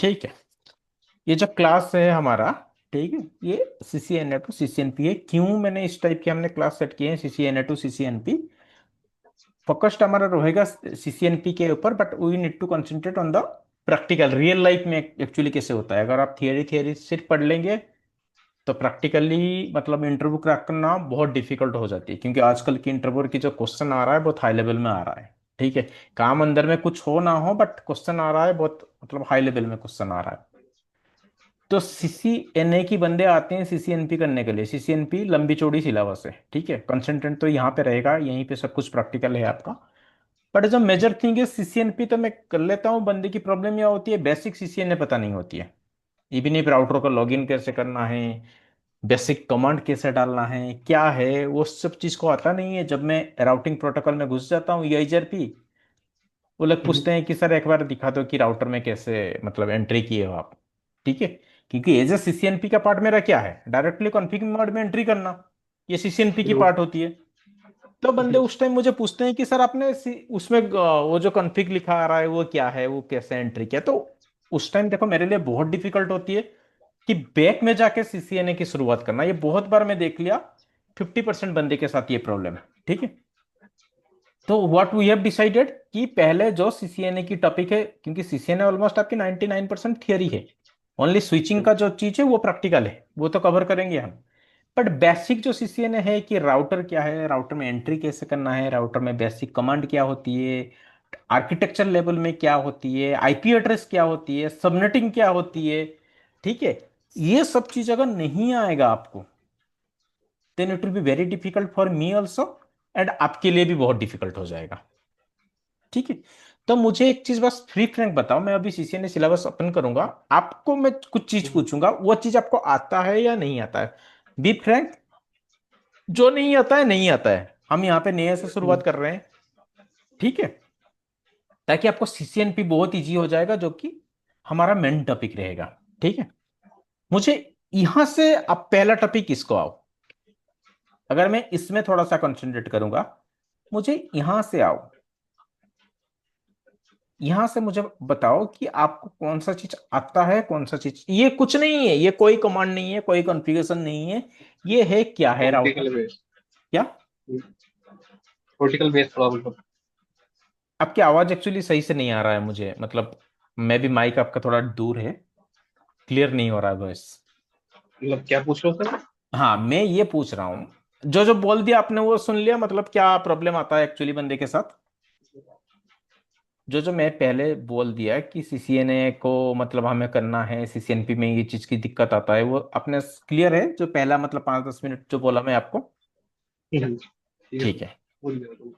ठीक है। ये जो क्लास है हमारा, ठीक है, ये CCNA टू CCNP है। क्यों मैंने इस टाइप के हमने क्लास सेट किए हैं, CCNA टू CCNP? फोकस्ड हमारा रहेगा CCNP के ऊपर, but we need to concentrate on the practical, real life में एक्चुअली कैसे होता है। अगर आप थियरी थियरी सिर्फ पढ़ लेंगे तो प्रैक्टिकली मतलब इंटरव्यू क्रैक करना बहुत डिफिकल्ट हो जाती है, क्योंकि आजकल की इंटरव्यू की जो क्वेश्चन आ रहा है बहुत हाई लेवल में आ रहा है। ठीक है, काम अंदर में कुछ हो ना हो, बट क्वेश्चन आ रहा है बहुत मतलब हाई लेवल में क्वेश्चन आ रहा है। तो CCNA की बंदे आते हैं CCNP करने के लिए। CCNP लंबी चौड़ी सिलेबस है, ठीक है, कंसंट्रेंट तो यहाँ पे रहेगा, यहीं पे सब कुछ प्रैक्टिकल है आपका। बट जो मेजर थिंग है CCNP तो मैं कर लेता हूँ। बंदे की प्रॉब्लम यह होती है, बेसिक CCNA पता नहीं होती है। इवन if राउटर का लॉगिन कैसे करना है, बेसिक कमांड कैसे डालना है, क्या है, वो सब चीज को आता नहीं है। जब मैं राउटिंग प्रोटोकॉल में घुस जाता हूँ, EIGRP, वो लोग पूछते हैं कि सर एक बार दिखा दो कि राउटर में कैसे मतलब एंट्री किए हो आप। ठीक है, क्योंकि एज ए CCNP का पार्ट मेरा क्या है, डायरेक्टली कॉन्फ़िग मोड में एंट्री करना। ये CCNP की पार्ट होती है। तो बंदे उस टाइम मुझे पूछते हैं कि सर आपने उसमें वो जो कॉन्फ़िग लिखा आ रहा है वो क्या है, वो कैसे एंट्री किया। तो उस टाइम देखो मेरे लिए बहुत डिफिकल्ट होती है कि बैक में जाके CCNA की शुरुआत करना। ये बहुत बार मैं देख लिया, 50% बंदे के साथ ये प्रॉब्लम है। ठीक है, तो व्हाट वी हैव डिसाइडेड कि पहले जो CCNA की टॉपिक है, क्योंकि CCNA ऑलमोस्ट आपकी 99% थियरी है, ओनली स्विचिंग का जो चीज है वो प्रैक्टिकल है, वो तो कवर करेंगे हम। बट बेसिक जो CCNA है कि राउटर क्या है, राउटर में एंट्री कैसे करना है, राउटर में बेसिक कमांड क्या होती है, आर्किटेक्चर लेवल में क्या होती है, IP एड्रेस क्या होती है, सबनेटिंग क्या होती है, ठीक है, ये सब चीज अगर नहीं आएगा आपको, then it will be very difficult for me also, and आपके लिए भी बहुत डिफिकल्ट हो जाएगा। ठीक है, तो मुझे एक चीज बस फ्री फ्रैंक बताओ, मैं अभी CCNA सिलेबस ओपन करूंगा, आपको मैं कुछ चीज पूछूंगा, वो चीज आपको आता है या नहीं आता है। बी फ्रैंक, जो नहीं आता है नहीं आता है, हम यहाँ पे नए से शुरुआत कर रहे हैं। ठीक है, ताकि आपको CCNP बहुत इजी हो जाएगा, जो कि हमारा मेन टॉपिक रहेगा। ठीक है, मुझे यहां से अब पहला टॉपिक किसको आओ, अगर मैं इसमें थोड़ा सा कंसंट्रेट करूंगा, मुझे यहां से आओ, यहां से मुझे बताओ कि आपको कौन सा चीज आता है, कौन सा चीज, ये कुछ नहीं है, ये कोई कमांड नहीं है, कोई कॉन्फ़िगरेशन नहीं है, ये है क्या है, राउटर। Vertical base. क्या? Vertical base problem. आपकी आवाज एक्चुअली सही से नहीं आ रहा है मुझे, मतलब मैं भी, माइक आपका थोड़ा दूर है, क्लियर नहीं हो रहा है वॉइस। मतलब क्या पूछ रहे हो सर? हाँ, मैं ये पूछ रहा हूँ, जो जो बोल दिया आपने वो सुन लिया, मतलब क्या प्रॉब्लम आता है एक्चुअली बंदे के साथ। जो जो मैं पहले बोल दिया कि CCNA को मतलब हमें करना है, CCNP में ये चीज की दिक्कत आता है, वो अपने क्लियर है, जो पहला मतलब 5-10 मिनट जो बोला मैं आपको। ठीक है सर। ठीक है, बोल दिया तुम।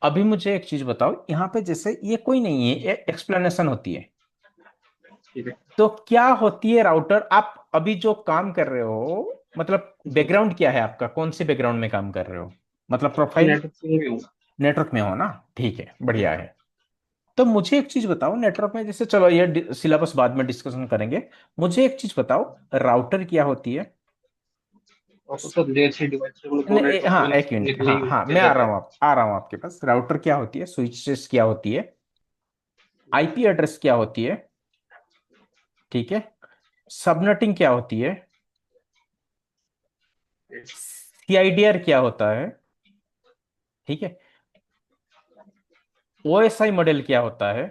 अभी मुझे एक चीज बताओ, यहाँ पे जैसे ये कोई नहीं है, ये एक्सप्लेनेशन होती है। ठीक है। तो क्या होती है राउटर, आप अभी जो काम कर रहे हो, मतलब बैकग्राउंड क्या है आपका, कौन से बैकग्राउंड में काम कर रहे हो, मतलब प्रोफाइल। नेटवर्क में हूँ। नेटवर्क में हो ना, ठीक है, बढ़िया है। तो मुझे एक चीज बताओ, नेटवर्क में जैसे, चलो ये सिलेबस बाद में डिस्कशन करेंगे, मुझे एक चीज बताओ, राउटर क्या होती है। और तो सर लेयर 3 डिवाइस से मतलब दो नेटवर्क हाँ, कनेक्ट एक करने मिनट, के लिए हाँ यूज हाँ, किया मैं आ रहा जाता हूँ, है। आप आ रहा हूँ आपके पास। राउटर क्या होती है, स्विचेस क्या होती है, IP एड्रेस क्या होती है, ठीक है, सबनेटिंग क्या होती है, CIDR क्या होता है, ठीक है, OSI मॉडल क्या होता है,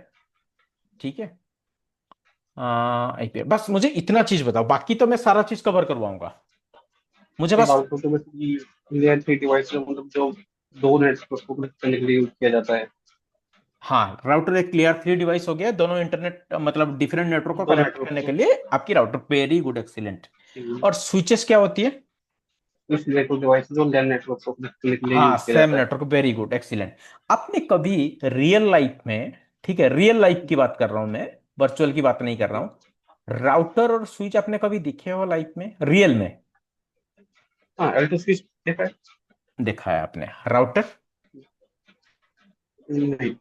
ठीक है, IP, बस मुझे इतना चीज बताओ, बाकी तो मैं सारा चीज कवर करवाऊंगा, मुझे तो बस। राउटर तो बेसिकली लेयर 3 डिवाइस से मतलब जो दो नेटवर्क को कनेक्ट करने के लिए यूज किया जाता है। हाँ, राउटर एक क्लियर 3 डिवाइस हो गया, दोनों इंटरनेट मतलब डिफरेंट नेटवर्क को दो कनेक्ट नेटवर्क करने के को लिए आपकी राउटर, वेरी गुड, एक्सीलेंट। और स्विचेस क्या होती है? इस नेटवर्क डिवाइस जो लैन नेटवर्क को कनेक्ट करने के लिए हाँ, यूज किया सेम जाता है। Network, very good, excellent. आपने कभी रियल लाइफ में, ठीक है, रियल लाइफ की बात कर रहा हूं मैं, वर्चुअल की बात नहीं कर रहा हूं, राउटर और स्विच आपने कभी दिखे हो लाइफ में, रियल में? हाँ एल टू स्विच देखा है। देखा है आपने राउटर? नहीं।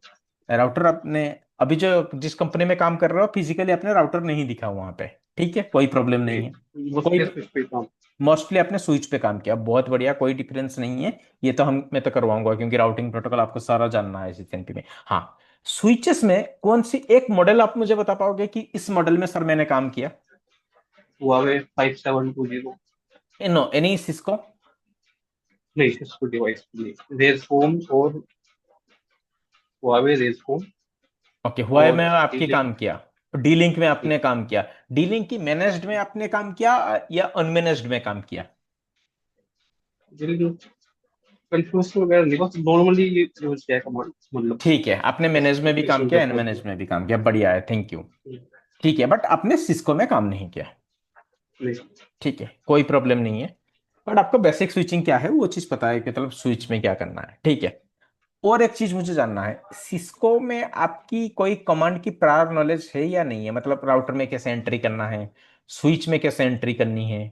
राउटर आपने अभी जो जिस कंपनी में काम कर रहे हो, फिजिकली आपने राउटर नहीं दिखा वहां पे, ठीक है, कोई प्रॉब्लम नहीं है। नहीं वो कोई, स्विच पे काम। मोस्टली आपने स्विच पे काम किया, बहुत बढ़िया, कोई डिफरेंस नहीं है। ये तो हम मैं तो करवाऊंगा, क्योंकि राउटिंग प्रोटोकॉल आपको सारा जानना है CCNP में। हाँ, स्विचेस में कौन सी एक मॉडल आप मुझे बता पाओगे कि इस मॉडल में सर मैंने काम किया? हुआवे 5720। No, any Cisco? नहीं, सिस्को डिवाइस के लिए रेज फोन और हुआवे रेज फोन ओके, हुआ और में आपके डीलिंक। काम किया, डी लिंक में आपने काम किया। डी लिंक की मैनेज्ड में आपने काम किया या अनमैनेज्ड में काम किया? डीलिंक कंफ्यूज वगैरह नहीं, बस नॉर्मली ये यूज किया है कमांड, मतलब ठीक है, आपने मैनेज में भी काम एप्लीकेशन किया, जब अनमैनेज चलती में भी काम किया, बढ़िया है, थैंक यू। है। ठीक है, बट आपने सिस्को में काम नहीं किया। नहीं। ठीक है, कोई प्रॉब्लम नहीं है। बट आपको बेसिक स्विचिंग क्या है वो चीज पता है कि मतलब स्विच में क्या करना है, ठीक है। और एक चीज मुझे जानना है, सिस्को में आपकी कोई कमांड की प्रायर नॉलेज है या नहीं है? मतलब राउटर में कैसे एंट्री करना है, स्विच में कैसे एंट्री करनी है,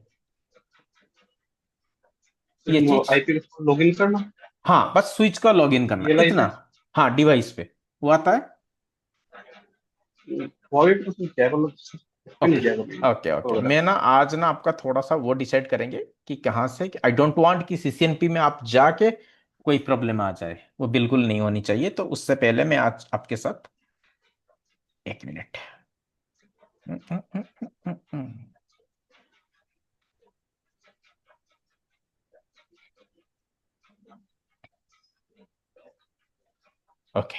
ये चीज। आईपी लॉग इन करना, हाँ, बस स्विच का लॉगिन करना रियलाइज इतना। है। हाँ, डिवाइस पे वो आता है। हुआवे पे उसमें क्या है, मतलब इस पे नहीं ओके किया कभी ओके ओके, वगैरह। मैं ना आज ना आपका थोड़ा सा वो डिसाइड करेंगे कि कहाँ से, आई डोंट वांट कि सीसीएनपी में आप जाके कोई प्रॉब्लम आ जाए, वो बिल्कुल नहीं होनी चाहिए। तो उससे पहले मैं आज आपके साथ, एक मिनट। ओके,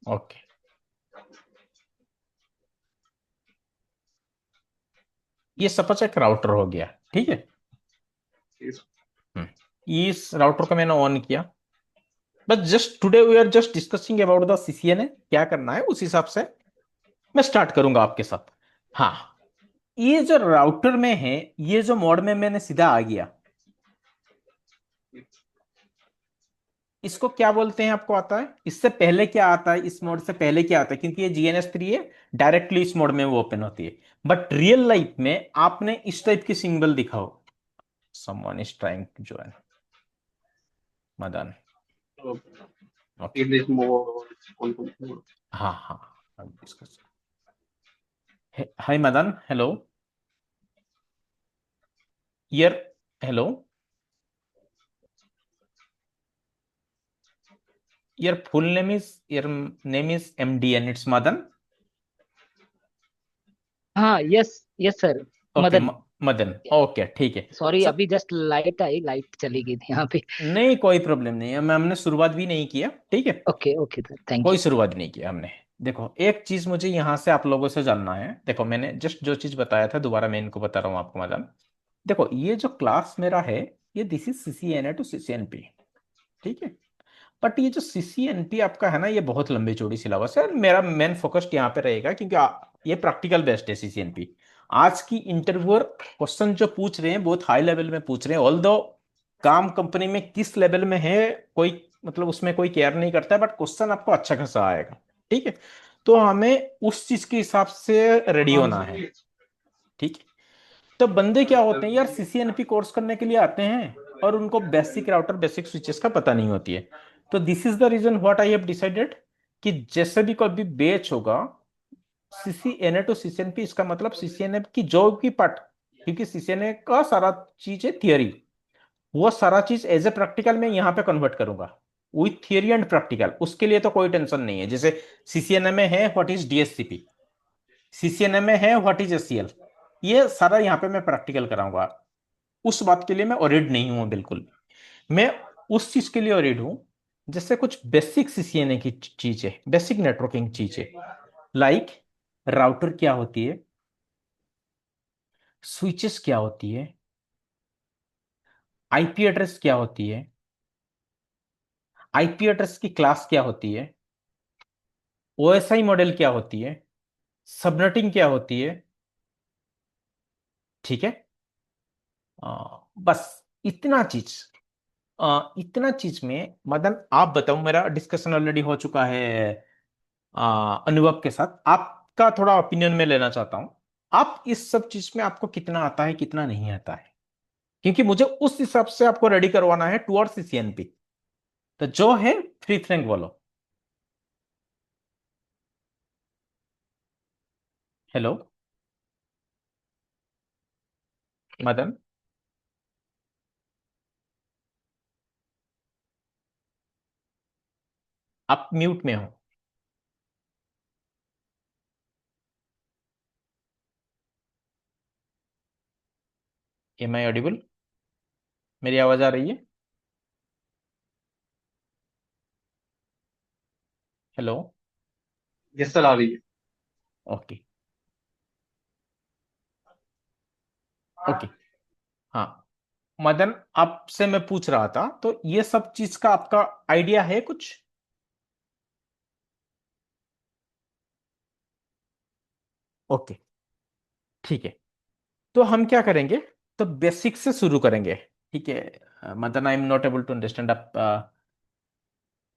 ओके, ये सपोज एक राउटर हो गया, ठीक है। हम्म, इस राउटर को मैंने ऑन किया। बस just today we are just discussing about the CCNA, क्या करना है उस हिसाब से मैं स्टार्ट करूंगा आपके साथ। हाँ, ये जो राउटर में है, ये जो मोड में मैंने सीधा आ गया, इसको क्या बोलते हैं आपको आता है? इससे पहले क्या आता है, इस मोड से पहले क्या आता है? क्योंकि ये GNS3 है, डायरेक्टली इस मोड में वो ओपन होती है। बट रियल लाइफ में आपने इस टाइप की सिंबल दिखाओ। Someone is trying to join, Madan. Okay, series mode, कौन कौन सी मोड। हाँ हाँ, अब discuss. Hi Madan, hello. Yeah, hello. Your full name is, your name is MD and it's Madan. हाँ, yes yes sir. Okay, Madan. Madan, okay, ठीक है। सॉरी, सर, अभी जस्ट लाइट आई, लाइट चली गई थी यहाँ पे। नहीं कोई प्रॉब्लम नहीं है, मैं हमने शुरुआत भी नहीं किया, ठीक है। ओके ओके सर, थैंक कोई यू। शुरुआत नहीं किया हमने। देखो, एक चीज मुझे यहां से आप लोगों से जानना है। देखो, मैंने जस्ट जो चीज बताया था दोबारा मैं इनको बता रहा हूँ आपको, मदन। देखो, ये जो क्लास मेरा है, ये this is CCNA to CCNP, ठीक है। बट ये जो CCNP आपका है ना, ये बहुत लंबी चौड़ी सिलेबस है, और मेरा मेन फोकस यहाँ पे रहेगा क्योंकि ये प्रैक्टिकल बेस्ड है CCNP। आज की इंटरव्यूअर क्वेश्चन जो पूछ रहे हैं बहुत हाई लेवल में पूछ रहे हैं, ऑल दो काम कंपनी में किस लेवल में है कोई, मतलब उसमें कोई केयर नहीं करता है, बट क्वेश्चन आपको अच्छा खासा आएगा, ठीक है। तो हमें उस चीज के हिसाब से रेडी होना है, ठीक है। तो बंदे क्या होते हैं यार, CCNP कोर्स करने के लिए आते हैं और उनको बेसिक राउटर बेसिक स्विचेस का पता नहीं होती है। तो this is the reason what I have decided कि जैसे भी कोई भी बैच होगा, CCNA टू CCNP, इसका मतलब CCNA की जो की पार्ट, क्योंकि CCNA का सारा चीज है थियरी, वो सारा चीज एज ए प्रैक्टिकल में यहाँ पे कन्वर्ट करूंगा, विथ थियरी एंड प्रैक्टिकल। उसके लिए तो कोई टेंशन नहीं है। जैसे CCNA में है व्हाट इज DHCP, CCNA में है व्हाट इज SCL, ये सारा यहाँ पे मैं प्रैक्टिकल कराऊंगा। उस बात के लिए मैं ओरिड नहीं हूं बिल्कुल भी। मैं उस चीज के लिए ओरिड हूं जैसे कुछ बेसिक CCNA की चीजें, बेसिक नेटवर्किंग चीजें, लाइक राउटर क्या होती है, स्विचेस क्या होती है, IP एड्रेस क्या होती है, IP एड्रेस की क्लास क्या होती है, OSI मॉडल क्या होती है, सबनेटिंग क्या होती है, ठीक है। बस इतना चीज, इतना चीज में मदन आप बताओ, मेरा डिस्कशन ऑलरेडी हो चुका है अनुभव के साथ, आपका थोड़ा ओपिनियन में लेना चाहता हूं। आप इस सब चीज में आपको कितना आता है कितना नहीं आता है, क्योंकि मुझे उस हिसाब से आपको रेडी करवाना है टुवर्ड्स CCNP। तो जो है फ्री फ्रैंक बोलो। हेलो, मदन, आप म्यूट में हो। Am I audible? मेरी आवाज आ रही है? हेलो? यस सर, आ रही है। ओके। ओके। हाँ, मदन, आपसे मैं पूछ रहा था, तो ये सब चीज का आपका आइडिया है कुछ? ओके, ठीक है। तो हम क्या करेंगे, तो बेसिक से शुरू करेंगे। ठीक है। Madan, I am not able to understand, आप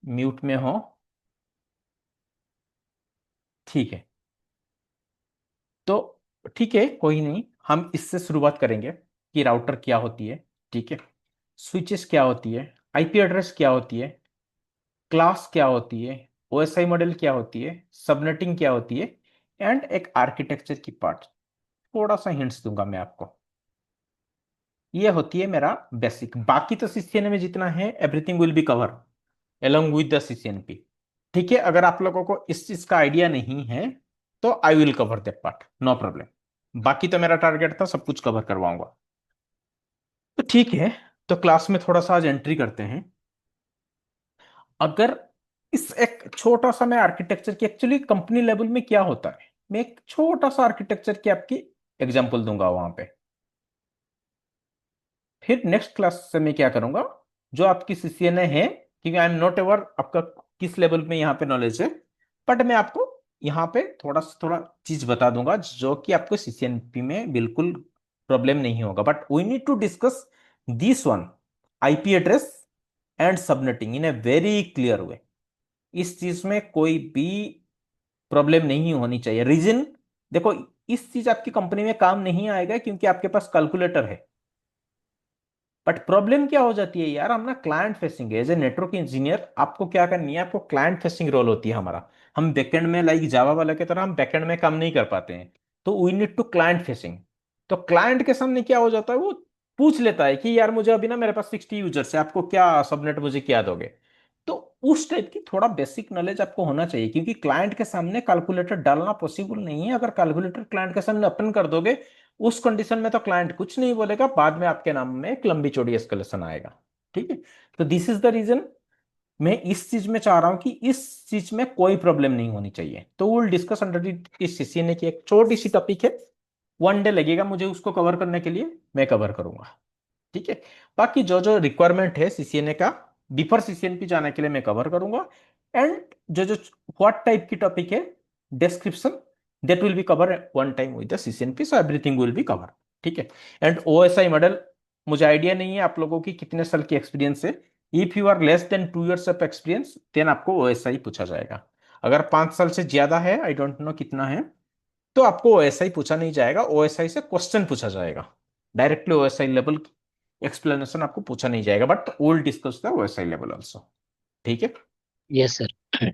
म्यूट में हो। ठीक है। तो ठीक है, कोई नहीं, हम इससे शुरुआत करेंगे कि राउटर क्या होती है। ठीक है। स्विचेस क्या होती है, आईपी एड्रेस क्या होती है, क्लास क्या होती है, ओएसआई मॉडल क्या होती है, सबनेटिंग क्या होती है, एंड एक आर्किटेक्चर की पार्ट। थोड़ा सा हिंट्स दूंगा मैं आपको। ये होती है मेरा बेसिक। बाकी तो सीसीएनए में जितना है everything will be cover along with the CCNP. ठीक है, अगर आप लोगों को इस चीज का आइडिया नहीं है तो I will cover that part, no problem. बाकी तो मेरा टारगेट था सब कुछ कवर करवाऊंगा। तो ठीक है, तो क्लास में थोड़ा सा आज एंट्री करते हैं। अगर इस एक छोटा सा मैं आर्किटेक्चर की, एक्चुअली कंपनी लेवल में क्या होता है, मैं एक छोटा सा आर्किटेक्चर की आपकी एग्जांपल दूंगा वहां पे। फिर नेक्स्ट क्लास से मैं क्या करूंगा, जो आपकी सीसीएनए है, क्योंकि आई एम नॉट एवर आपका किस लेवल में यहाँ पे नॉलेज है, बट मैं आपको यहाँ पे थोड़ा चीज बता दूंगा जो कि आपको सीसीएनपी में बिल्कुल प्रॉब्लम नहीं होगा। But we need to discuss this one, IP address and subnetting in a very clear way. इस चीज में कोई भी प्रॉब्लम नहीं होनी चाहिए। रीजन देखो, इस चीज आपकी कंपनी में काम नहीं आएगा क्योंकि आपके पास कैलकुलेटर है। बट प्रॉब्लम क्या हो जाती है यार, हम ना क्लाइंट फेसिंग है। एज ए नेटवर्क इंजीनियर आपको क्या करनी है, आपको क्लाइंट फेसिंग रोल होती है हमारा। हम बैकएंड में लाइक जावा वाला की तरह हम बैकएंड में काम नहीं कर पाते हैं। तो we need to client facing. तो क्लाइंट के सामने क्या हो जाता है, वो पूछ लेता है कि यार मुझे अभी ना मेरे पास 60 यूजर्स है, आपको क्या सबनेट मुझे क्या दोगे। तो उस टाइप की थोड़ा बेसिक नॉलेज आपको होना चाहिए, क्योंकि क्लाइंट के सामने कैलकुलेटर डालना पॉसिबल नहीं है। अगर कैलकुलेटर क्लाइंट के सामने ओपन कर दोगे, उस कंडीशन में तो क्लाइंट कुछ नहीं बोलेगा, बाद में आपके नाम में एक लंबी चौड़ी एस्केलेशन आएगा। ठीक है। तो दिस इज द रीजन मैं इस चीज में चाह रहा हूं कि इस चीज में कोई प्रॉब्लम नहीं होनी चाहिए। तो विल डिस्कस अंडर इस सीसीएनए की एक छोटी सी टॉपिक है। 1 डे लगेगा मुझे उसको कवर करने के लिए, मैं कवर करूंगा। ठीक है। बाकी जो जो रिक्वायरमेंट है सीसीएनए का, बिफोर सीसीएनपी जाने के लिए मैं कवर करूंगा। एंड जो जो व्हाट टाइप की टॉपिक है, description, that will be cover one time with the CCNP, so everything will be cover. ठीक है। एंड ओएसआई मॉडल, मुझे आइडिया नहीं है आप लोगों की कितने साल की एक्सपीरियंस है। If you are less than 2 years of experience then आपको ओएसआई पूछा जाएगा। अगर 5 साल से ज्यादा है, आई डोंट नो कितना है, तो आपको ओएसआई पूछा नहीं जाएगा, ओएसआई से क्वेश्चन पूछा जाएगा। डायरेक्टली ओएसआई लेवल एक्सप्लेनेशन आपको पूछा नहीं जाएगा, but will discuss the OSI level also. ठीक है। Yes sir.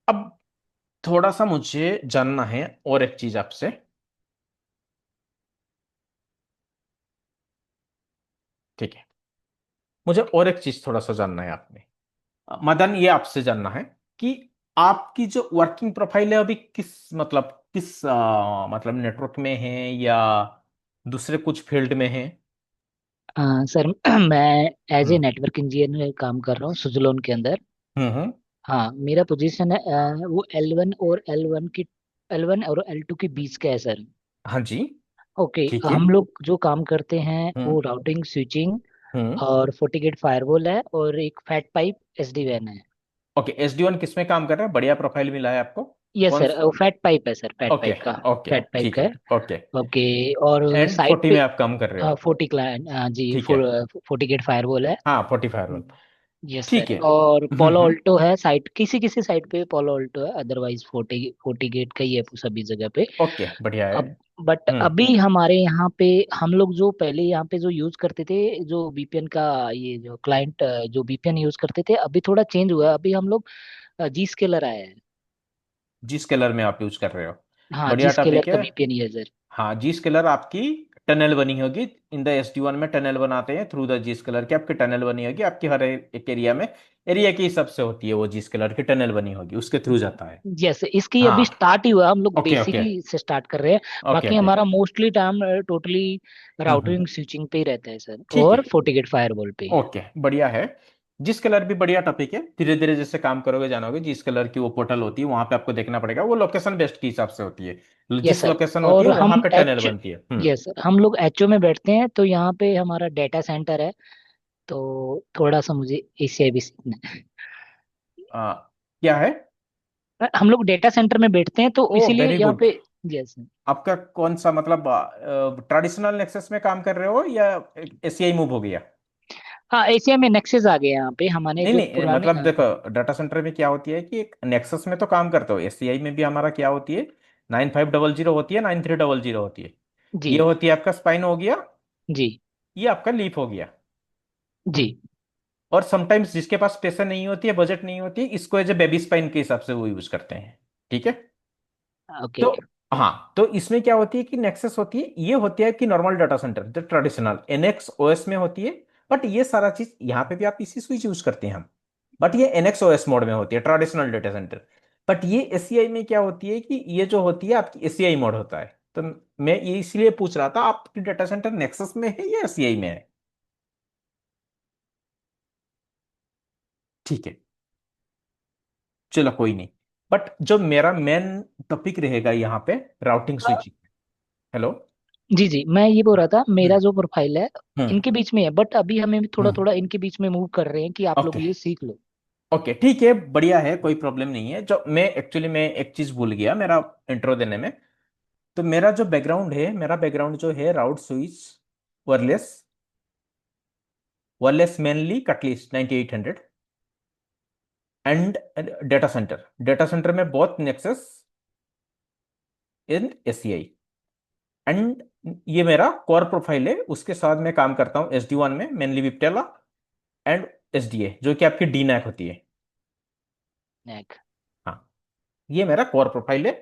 अब थोड़ा सा मुझे जानना है और एक चीज आपसे। ठीक है, मुझे और एक चीज थोड़ा सा जानना है आपने, मदन, ये आपसे जानना है कि आपकी जो वर्किंग प्रोफाइल है अभी किस मतलब किस मतलब नेटवर्क में है या दूसरे कुछ फील्ड में है? सर मैं as a hmm. Network engineer काम कर रहा हूँ सुजलोन के अंदर। हम्म। हाँ, मेरा पोजीशन है वो L1 और L2 के बीच का है सर। हाँ जी। ओके, ठीक है। हम लोग जो काम करते हैं वो हम्म। राउटिंग स्विचिंग हम्म। और FortiGate फायरवॉल है और एक फैट पाइप SD वैन है। ओके, एसडी1 किस में काम कर रहा है? बढ़िया प्रोफाइल मिला है आपको। यस कौन सर, सा? वो फैट पाइप है सर, फैट ओके। पाइप का। ओके, फैट पाइप ठीक का है। है। ओके। ओके। और एंड साइट 40 पे में आप काम कर रहे हो? 40 क्लाइंट जी, ठीक है। FortiGate फायरवॉल है। हाँ, 45 वन। यस ठीक सर, है। और पोलो हम्म। ऑल्टो है साइट, किसी किसी साइट पे पोलो ऑल्टो है, अदरवाइज फोर्टी गेट का ही है सभी जगह पे। ओके, बढ़िया है। अब बट हम्म। अभी हमारे यहाँ पे हम लोग जो पहले यहाँ पे जो यूज करते थे, जो बीपीएन का, ये जो क्लाइंट जो बीपीएन यूज करते थे, अभी थोड़ा चेंज हुआ है। अभी हम लोग जी स्केलर आया है। जी स्केलर में आप यूज कर रहे हो? हाँ, जी बढ़िया स्केलर टॉपिक है। का बीपीएन यूजर। हाँ, जी स्केलर आपकी टनल बनी होगी इन द SD1 में, टनल बनाते हैं थ्रू द जी स्केलर की, आपकी टनल बनी होगी आपकी हर एक एरिया में, एरिया के हिसाब से होती है वो, जी स्केलर की टनल बनी होगी उसके थ्रू जाता है। जैसे इसकी अभी हाँ। स्टार्ट ही हुआ, हम लोग ओके ओके बेसिकली से स्टार्ट कर रहे हैं। ओके बाकी ओके। हमारा मोस्टली टाइम टोटली हम्म। राउटिंग स्विचिंग पे ही रहता है सर, ठीक और है। फोर्टिगेट फायरवॉल पे। ओके बढ़िया है। जिस कलर भी बढ़िया टॉपिक है, धीरे धीरे जैसे काम करोगे जानोगे, जिस कलर की वो पोर्टल होती है वहां पे आपको देखना पड़ेगा, वो लोकेशन बेस्ड के हिसाब से होती है, यस जिस सर। लोकेशन होती है और वहां हम पे टनल एच बनती है। यस सर, हम लोग एचओ में बैठते हैं, तो यहाँ पे हमारा डेटा सेंटर है, तो थोड़ा सा मुझे एसीआई भी सीखना है। क्या है? हम लोग डेटा सेंटर में बैठते हैं, तो ओ इसीलिए वेरी यहाँ गुड। पे। यस। आपका कौन सा मतलब, ट्रेडिशनल नेक्सस में काम कर रहे हो या एसीआई मूव हो गया? हाँ, एशिया में नेक्सेस आ गए यहाँ पे, हमारे नहीं जो नहीं, पुराने मतलब देखो, डाटा सेंटर में क्या होती है कि एक नेक्सस में तो काम करते हो, एसीआई में भी हमारा क्या होती है, 9500 होती है, 9300 होती है। जी। ये होती है आपका स्पाइन हो गया, जी। ये आपका लीफ हो गया। जी। और समटाइम्स जिसके पास पैसा नहीं होती है, बजट नहीं होती है, इसको एज ए बेबी स्पाइन के हिसाब से वो यूज करते हैं। ठीक है। ओके। तो हाँ, तो इसमें क्या होती है कि नेक्सस होती है, ये होती है कि नॉर्मल डाटा सेंटर जो ट्रेडिशनल एनएक्स ओएस में होती है। बट ये सारा चीज यहाँ पे भी आप इसी स्विच यूज करते हैं हम, बट ये एनएक्स ओएस मोड में होती है, ट्रेडिशनल डाटा सेंटर। बट ये एसीआई में क्या होती है कि ये जो होती है आपकी एसीआई मोड होता है। तो मैं ये इसलिए पूछ रहा था, आपकी डाटा सेंटर नेक्सस में है या एसीआई में है? ठीक है, चलो कोई नहीं। बट जो मेरा मेन टॉपिक रहेगा यहाँ पे, राउटिंग स्विचिंग। हेलो। जी जी, मैं ये बोल रहा था, मेरा हम्म जो प्रोफाइल है हम्म इनके बीच में है, बट अभी हमें भी थोड़ा हम्म। थोड़ा इनके बीच में मूव कर रहे हैं कि आप ओके लोग ये सीख लो। ओके ठीक है, बढ़िया है, कोई प्रॉब्लम नहीं है। जो मैं एक्चुअली मैं एक चीज भूल गया मेरा इंट्रो देने में। तो मेरा जो बैकग्राउंड है, मेरा बैकग्राउंड जो है route switch, wireless, wireless mainly Catalyst 9800, and data centre में बहुत नेक्सस इन एसीआई। एंड ये मेरा कोर प्रोफाइल है, उसके साथ मैं काम करता हूँ SD1 में मेनली विप्टेला एंड SDA जो कि आपकी डीनैक होती है। नेक। हाँ, ये मेरा कोर प्रोफाइल है,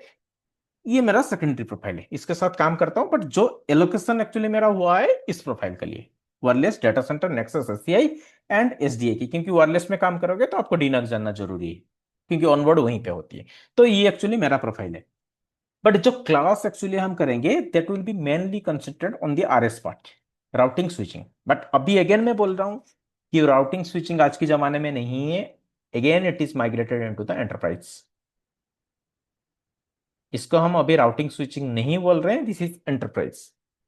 ये मेरा सेकेंडरी प्रोफाइल है, इसके साथ काम करता हूं। बट जो एलोकेशन एक्चुअली मेरा हुआ है इस प्रोफाइल के लिए, wireless data centre nexus SCI and SDA की, क्योंकि वायरलेस में काम करोगे तो आपको डीनक जानना जरूरी है, क्योंकि ऑनवर्ड वहीं पे होती है। तो ये एक्चुअली मेरा प्रोफाइल है। बट जो क्लास एक्चुअली हम करेंगे that will be mainly considered on the RS part, routing switching. But अभी अगेन मैं बोल रहा हूं कि राउटिंग स्विचिंग आज के जमाने में नहीं है, again it is migrated into the enterprise. इसको हम अभी राउटिंग स्विचिंग नहीं बोल रहे हैं, दिस इज एंटरप्राइज।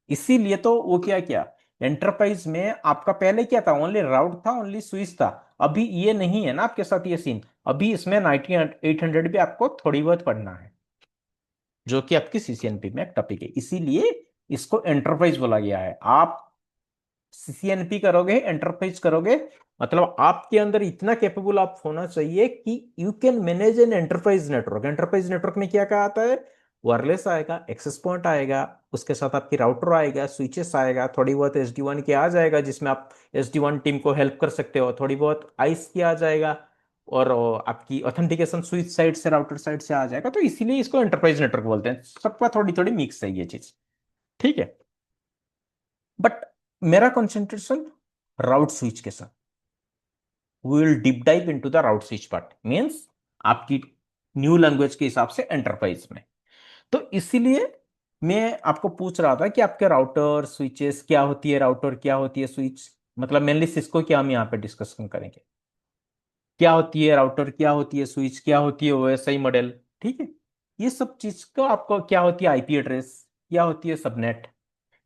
इसीलिए तो वो क्या किया, एंटरप्राइज में आपका पहले क्या था, ओनली राउट था, ओनली स्विच था। अभी ये नहीं है ना आपके साथ ये सीन, अभी इसमें 9800 भी आपको थोड़ी बहुत पढ़ना है, जो कि आपकी सीसीएनपी में एक टॉपिक है, इसीलिए इसको एंटरप्राइज बोला गया है। आप सीसीएनपी करोगे, एंटरप्राइज करोगे, मतलब आपके अंदर इतना कैपेबल आप होना चाहिए कि you can manage an enterprise network. Enterprise network में क्या क्या आता है, वायरलेस आएगा, एक्सेस पॉइंट आएगा, उसके साथ आपकी राउटर आएगा, स्विचेस आएगा, थोड़ी बहुत SD1 की आ जाएगा जिसमें आप SD1 टीम को हेल्प कर सकते हो, थोड़ी बहुत आइस की आ जाएगा, और आपकी ऑथेंटिकेशन स्विच साइड से, राउटर साइड से आ जाएगा। तो इसीलिए इसको एंटरप्राइज नेटवर्क बोलते हैं, सबका थोड़ी थोड़ी मिक्स है ये चीज। ठीक है। बट मेरा कंसंट्रेशन राउट स्विच के साथ, we will deep dive into the route switch part, means आपकी न्यू लैंग्वेज के हिसाब से एंटरप्राइज में। तो इसीलिए मैं आपको पूछ रहा था कि आपके राउटर स्विचेस क्या होती है, राउटर क्या होती है, स्विच मतलब मेनली सिस्को की हम यहाँ पे डिस्कशन करेंगे, क्या होती है राउटर, क्या होती है स्विच, क्या होती है ओएसआई मॉडल। ठीक है। ये सब चीज का आपको क्या होती है आईपी एड्रेस, क्या होती है सबनेट,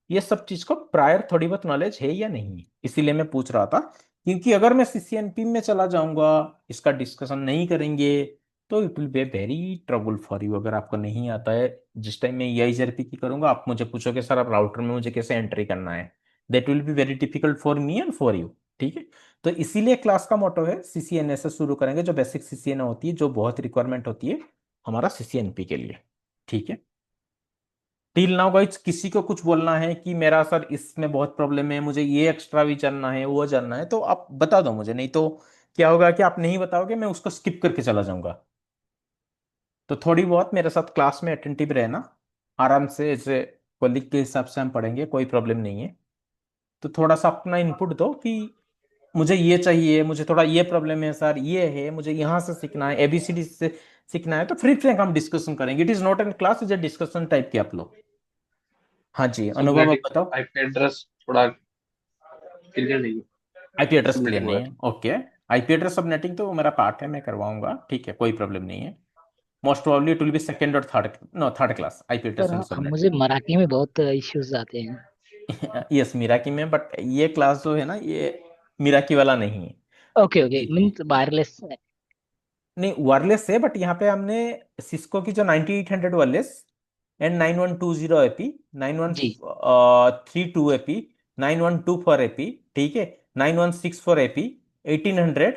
ये सब चीज को प्रायर थोड़ी बहुत नॉलेज है या नहीं है, इसीलिए मैं पूछ रहा था। क्योंकि अगर मैं सीसीएनपी में चला जाऊंगा, इसका डिस्कशन नहीं करेंगे, तो it will be very trouble for you. अगर आपको नहीं आता है, जिस टाइम मैं EIGRP की करूंगा आप मुझे पूछोगे सर आप राउटर में मुझे कैसे एंट्री करना है, that will be very difficult for me and for you. ठीक है। तो इसीलिए क्लास का मोटो है CCNA से शुरू करेंगे, जो बेसिक CCNA होती है, जो बहुत रिक्वायरमेंट होती है हमारा CCNP के लिए। ठीक है। टिल नाउ गाइस, किसी को कुछ बोलना है कि मेरा सर इसमें बहुत प्रॉब्लम है, मुझे ये एक्स्ट्रा भी जानना है, वो जानना है, तो आप बता दो मुझे, नहीं तो क्या होगा कि आप नहीं बताओगे, मैं उसको स्किप करके चला जाऊंगा। तो थोड़ी बहुत मेरे साथ क्लास में अटेंटिव रहना, आराम से ऐसे कॉलीग के हिसाब से हम पढ़ेंगे, कोई प्रॉब्लम नहीं है। तो थोड़ा सा अपना इनपुट दो कि मुझे ये चाहिए, मुझे थोड़ा ये प्रॉब्लम है सर, ये है, मुझे यहाँ से सीखना है, एबीसीडी से सीखना है। तो फ्री फ्रैंक हम डिस्कशन करेंगे। It is not an class, is a discussion type की आप लोग। हाँ जी, अनुभव आप सबनेटिंग बताओ। आईपी एड्रेस थोड़ा क्लियर नहीं आईपी है, एड्रेस क्लियर सबनेटिंग नहीं वगैरह। है, ओके। आईपी एड्रेस सब नेटिंग तो वो मेरा पार्ट है, मैं करवाऊंगा, ठीक है, कोई प्रॉब्लम नहीं है। Most probably it will be second और third, no third class IP address sir and सब मुझे नेटिंग। मराठी में बहुत इश्यूज आते हैं। यस, मीराकी में, बट ये क्लास जो है ना, ये मीराकी वाला नहीं है। ओके ओके, ठीक है, मीन्स वायरलेस। नहीं वायरलेस है, बट यहाँ पे हमने सिस्को की जो 9800 wireless and 9120 AP, nine one G. Three two AP, 9124 AP, ठीक है, 9164 एपी, 1800,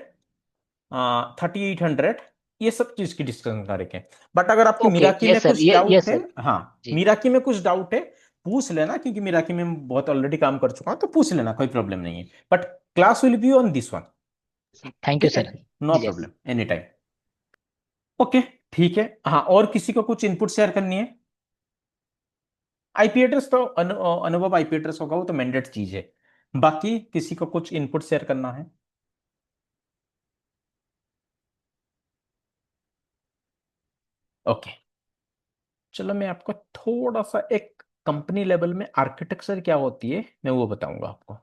3800, ये सब चीज की डिस्कशन करेंगे। बट अगर आपकी ओके, मीराकी में यस सर, कुछ ये डाउट यस है, सर। हाँ, जी। मीराकी में कुछ डाउट है, पूछ लेना, क्योंकि मीराकी में मैं बहुत ऑलरेडी काम कर चुका हूं, तो पूछ लेना, कोई प्रॉब्लम नहीं है। But class will be on this one, thank you ठीक है, सर। नो जी yes. Problem, any time. Okay, ठीक है। हाँ, और किसी को कुछ इनपुट शेयर करनी है? आईपी एड्रेस तो अनुभव आईपी एड्रेस होगा, वो तो मैंडेट चीज है। बाकी किसी को कुछ इनपुट शेयर करना है? ओके, चलो मैं आपको थोड़ा सा एक कंपनी लेवल में आर्किटेक्चर क्या होती है मैं वो बताऊंगा आपको।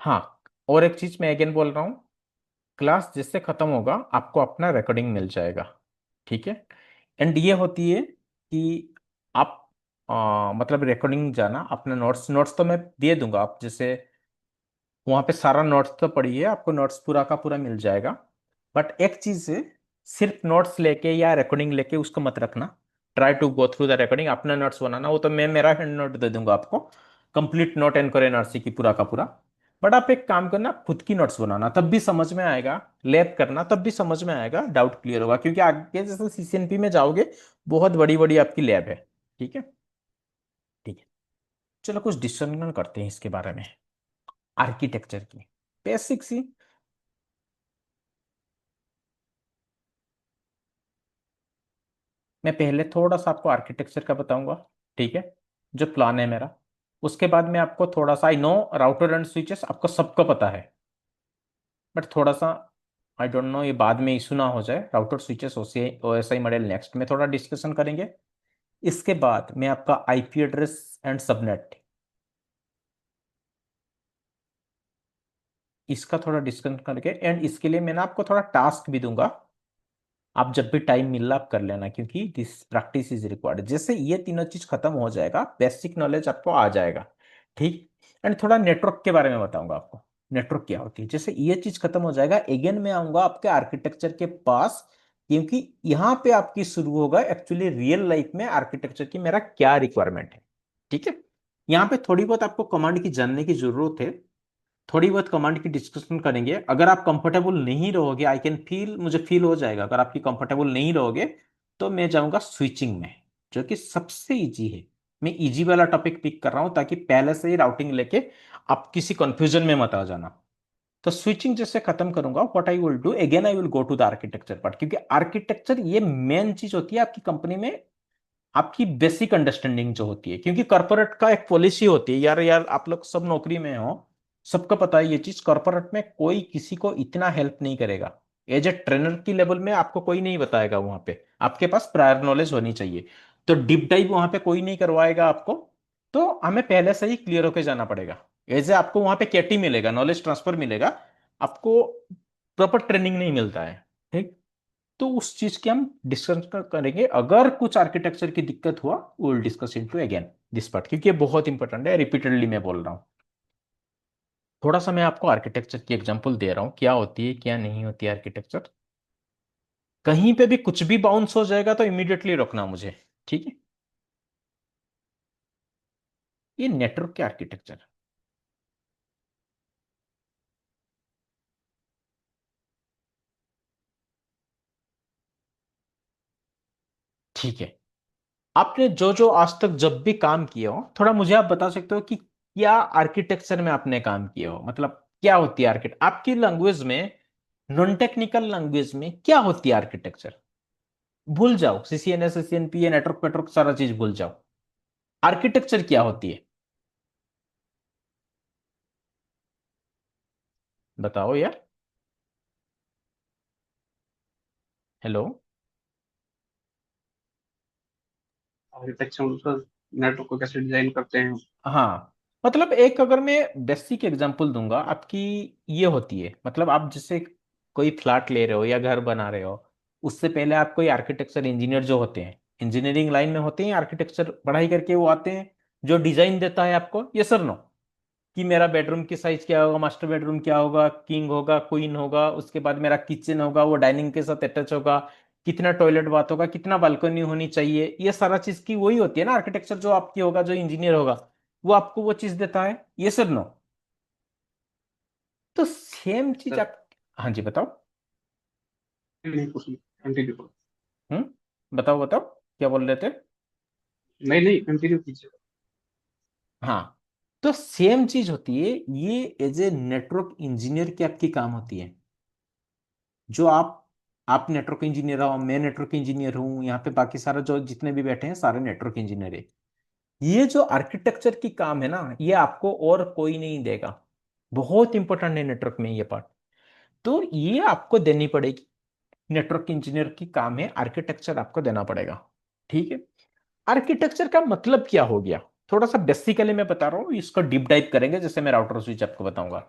हाँ, और एक चीज मैं अगेन बोल रहा हूँ, क्लास जिससे खत्म होगा आपको अपना रिकॉर्डिंग मिल जाएगा, ठीक है। एंड ये होती है कि आप मतलब रिकॉर्डिंग जाना, अपना नोट्स नोट्स तो मैं दे दूंगा, आप जैसे वहां पे सारा नोट्स तो पढ़िए, आपको नोट्स पूरा का पूरा मिल जाएगा। बट एक चीज है, सिर्फ नोट्स लेके या रिकॉर्डिंग लेके उसको मत रखना। Try to go through the recording, अपना नोट्स बनाना, वो तो मैं मेरा हैंड नोट दे दूंगा आपको, कंप्लीट नोट एनकोर एनआरसी की पूरा का पूरा। बट आप एक काम करना, खुद की नोट्स बनाना, तब भी समझ में आएगा। लैब करना, तब भी समझ में आएगा, डाउट क्लियर होगा, क्योंकि आगे जैसे सीसीएनपी में जाओगे, बहुत बड़ी बड़ी आपकी लैब है, ठीक है। ठीक है, चलो कुछ डिस्कशन करते हैं इसके बारे में, आर्किटेक्चर की बेसिक सी। मैं पहले थोड़ा सा आपको आर्किटेक्चर का बताऊंगा, ठीक है, जो प्लान है मेरा। उसके बाद में आपको थोड़ा सा, I know router and switches आपको सबको पता है, बट थोड़ा सा आई डोंट नो, ये बाद में इशू ना हो जाए, router switches OSI model next में थोड़ा डिस्कशन करेंगे। इसके बाद मैं आपका आईपी एड्रेस एंड सबनेट, इसका थोड़ा डिस्कशन करके, एंड इसके लिए मैं ना आपको थोड़ा टास्क भी दूंगा। आप जब भी टाइम मिल रहा आप कर लेना, क्योंकि दिस प्रैक्टिस इज रिक्वायर्ड। जैसे ये तीनों चीज खत्म हो जाएगा, बेसिक नॉलेज आपको आ जाएगा, ठीक। एंड थोड़ा नेटवर्क के बारे में बताऊंगा आपको, नेटवर्क क्या होती है। जैसे ये चीज खत्म हो जाएगा, अगेन मैं आऊंगा आपके आर्किटेक्चर के पास, क्योंकि यहाँ पे आपकी शुरू होगा एक्चुअली रियल लाइफ में आर्किटेक्चर की मेरा क्या रिक्वायरमेंट है, ठीक है। यहाँ पे थोड़ी बहुत आपको कमांड की जानने की जरूरत है, थोड़ी बहुत कमांड की डिस्कशन करेंगे। अगर आप कंफर्टेबल नहीं रहोगे, आई कैन फील, मुझे फील हो जाएगा, अगर आपकी कंफर्टेबल नहीं रहोगे, तो मैं जाऊंगा स्विचिंग में, जो कि सबसे इजी है। मैं इजी वाला टॉपिक पिक कर रहा हूं, ताकि पहले से ही राउटिंग लेके आप किसी कंफ्यूजन में मत आ जाना। तो स्विचिंग जैसे खत्म करूंगा, what I will do again, I will go to the architecture part, क्योंकि आर्किटेक्चर ये मेन चीज होती है आपकी कंपनी में, आपकी बेसिक अंडरस्टैंडिंग जो होती है। क्योंकि कॉर्पोरेट का एक पॉलिसी होती है, यार यार आप लोग सब नौकरी में हो, सबको पता है ये चीज, कॉर्पोरेट में कोई किसी को इतना हेल्प नहीं करेगा। एज ए ट्रेनर की लेवल में आपको कोई नहीं बताएगा, वहां पे आपके पास प्रायर नॉलेज होनी चाहिए। तो डीप डाइव वहां पे कोई नहीं करवाएगा आपको, तो हमें पहले से ही क्लियर होके जाना पड़ेगा। एज ए आपको वहां पे केटी मिलेगा, नॉलेज ट्रांसफर मिलेगा, आपको प्रॉपर ट्रेनिंग नहीं मिलता है, ठीक। तो उस चीज की हम डिस्कस करेंगे। अगर कुछ आर्किटेक्चर की दिक्कत हुआ, वो will discuss into again this part, क्योंकि ये बहुत इंपॉर्टेंट है, रिपीटेडली मैं बोल रहा हूँ। थोड़ा सा मैं आपको आर्किटेक्चर की एग्जांपल दे रहा हूँ, क्या होती है क्या नहीं होती है आर्किटेक्चर। कहीं पे भी कुछ भी बाउंस हो जाएगा तो इमीडिएटली रोकना मुझे, ठीक है। ये नेटवर्क के आर्किटेक्चर, ठीक है। आपने जो जो आज तक जब भी काम किया हो, थोड़ा मुझे आप बता सकते हो कि क्या आर्किटेक्चर में आपने काम किया हो, मतलब क्या होती है आर्किटेक्ट आपकी लैंग्वेज में, नॉन टेक्निकल लैंग्वेज में क्या होती है आर्किटेक्चर। भूल जाओ, सीसीएनए सीसीएनपी ये नेटवर्क पेटवर्क सारा चीज भूल जाओ। आर्किटेक्चर क्या होती है बताओ यार। हेलो। आर्किटेक्चर मतलब नेटवर्क को कैसे डिजाइन करते हैं। हाँ, मतलब एक अगर मैं बेसिक एग्जांपल दूंगा आपकी, ये होती है मतलब आप जैसे कोई फ्लैट ले रहे हो या घर बना रहे हो, उससे पहले आप कोई आर्किटेक्चर इंजीनियर जो होते हैं, इंजीनियरिंग लाइन में होते हैं, आर्किटेक्चर पढ़ाई करके वो आते हैं, जो डिजाइन देता है आपको, ये सर नो, कि मेरा बेडरूम की साइज क्या होगा, मास्टर बेडरूम क्या होगा, किंग होगा, क्वीन होगा, उसके बाद मेरा किचन होगा, वो डाइनिंग के साथ अटैच होगा, कितना टॉयलेट बाथ होगा, कितना बालकनी होनी चाहिए, ये सारा चीज की वही होती है ना आर्किटेक्चर, जो आपकी होगा, जो इंजीनियर होगा वो आपको वो चीज देता है, ये सर नो। तो सेम चीज सर आप। हाँ जी बताओ। नहीं कुछ नहीं, कंटिन्यू करो। बताओ बताओ, क्या बोल रहे थे। नहीं नहीं, कंटिन्यू कीजिए। हाँ, तो सेम चीज होती है ये, एज ए नेटवर्क इंजीनियर की आपकी काम होती है। जो आप नेटवर्क इंजीनियर हो, मैं नेटवर्क इंजीनियर हूं, यहाँ पे बाकी सारा जो जितने भी बैठे हैं सारे नेटवर्क इंजीनियर है। ये जो आर्किटेक्चर की काम है ना, ये आपको और कोई नहीं देगा। बहुत इंपॉर्टेंट है नेटवर्क में ये पार्ट। तो ये आपको देनी पड़ेगी, नेटवर्क इंजीनियर की काम है, आर्किटेक्चर आपको देना पड़ेगा। ठीक है। आर्किटेक्चर का मतलब क्या हो गया, थोड़ा सा बेसिकली मैं बता रहा हूँ, इसको डीप डाइव करेंगे जैसे मैं राउटर स्विच आपको बताऊंगा।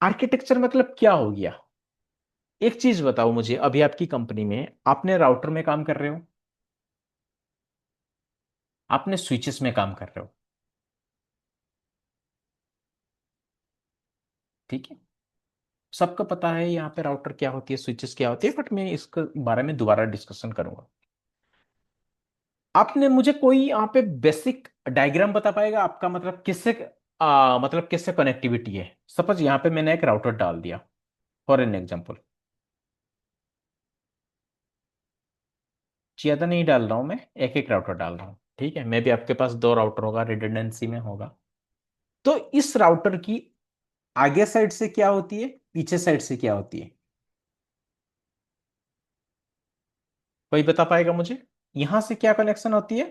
आर्किटेक्चर मतलब क्या हो गया। एक चीज बताओ मुझे, अभी आपकी कंपनी में आपने राउटर में काम कर रहे हो, आपने स्विचेस में काम कर रहे हो, ठीक है। सबको पता है यहाँ पे राउटर क्या होती है, स्विचेस क्या होती है, बट मैं इसके बारे में दोबारा डिस्कशन करूंगा। आपने मुझे कोई यहाँ पे बेसिक डायग्राम बता पाएगा आपका, मतलब किससे मतलब किससे कनेक्टिविटी है। सपोज यहाँ पे मैंने एक राउटर डाल दिया, फॉर एन एग्जांपल, ज्यादा नहीं डाल रहा हूं मैं, एक एक राउटर डाल रहा हूँ, ठीक है। मे भी आपके पास दो राउटर होगा, रिडंडेंसी में होगा। तो इस राउटर की आगे साइड से क्या होती है, पीछे साइड से क्या होती है, कोई बता पाएगा मुझे। यहां से क्या कनेक्शन होती है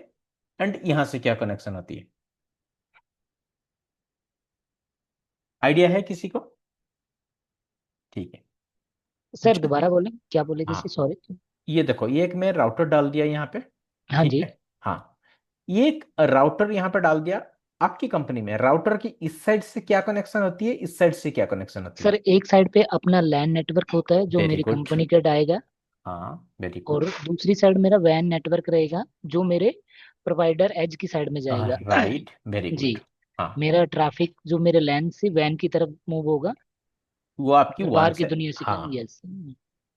एंड यहां से क्या कनेक्शन होती है, आइडिया है किसी को। ठीक है। सर जो दोबारा बोलें, क्या बोले थे, हाँ, सॉरी। ये देखो, ये एक मैं राउटर डाल दिया यहाँ पे, हाँ ठीक जी। है। हाँ, ये एक राउटर यहाँ पे डाल दिया। आपकी कंपनी में राउटर की इस साइड से क्या कनेक्शन होती है, इस साइड से क्या कनेक्शन होती सर है। एक साइड पे अपना लैन नेटवर्क होता है जो वेरी मेरी गुड। कंपनी का आएगा, हाँ, वेरी और गुड। दूसरी साइड मेरा वैन नेटवर्क रहेगा जो मेरे प्रोवाइडर एज की साइड में जाएगा। राइट, वेरी जी। गुड। हाँ, मेरा ट्रैफिक जो मेरे लैन से वैन की तरफ मूव होगा, वो आपकी और वन बाहर की से। दुनिया से हाँ, yes.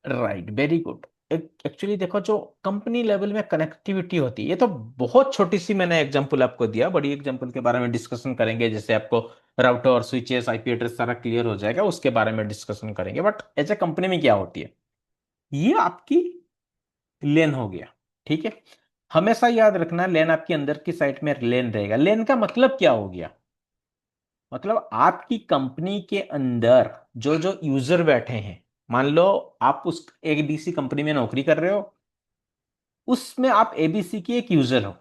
Right, very good. Actually देखो, जो कंपनी लेवल में कनेक्टिविटी होती है, ये तो बहुत छोटी सी मैंने एग्जांपल आपको दिया, बड़ी एग्जांपल के बारे में डिस्कशन करेंगे, जैसे आपको राउटर और स्विचेस आईपी एड्रेस सारा क्लियर हो जाएगा, उसके बारे में डिस्कशन करेंगे। बट एज ए कंपनी में क्या होती है, ये आपकी लेन हो गया, ठीक है। हमेशा याद रखना, लेन आपकी अंदर की साइड में लेन रहेगा। लेन का मतलब क्या हो गया, मतलब आपकी कंपनी के अंदर जो जो यूजर बैठे हैं, मान लो आप उस एबीसी कंपनी में नौकरी कर रहे हो, उसमें आप एबीसी की एक यूजर हो।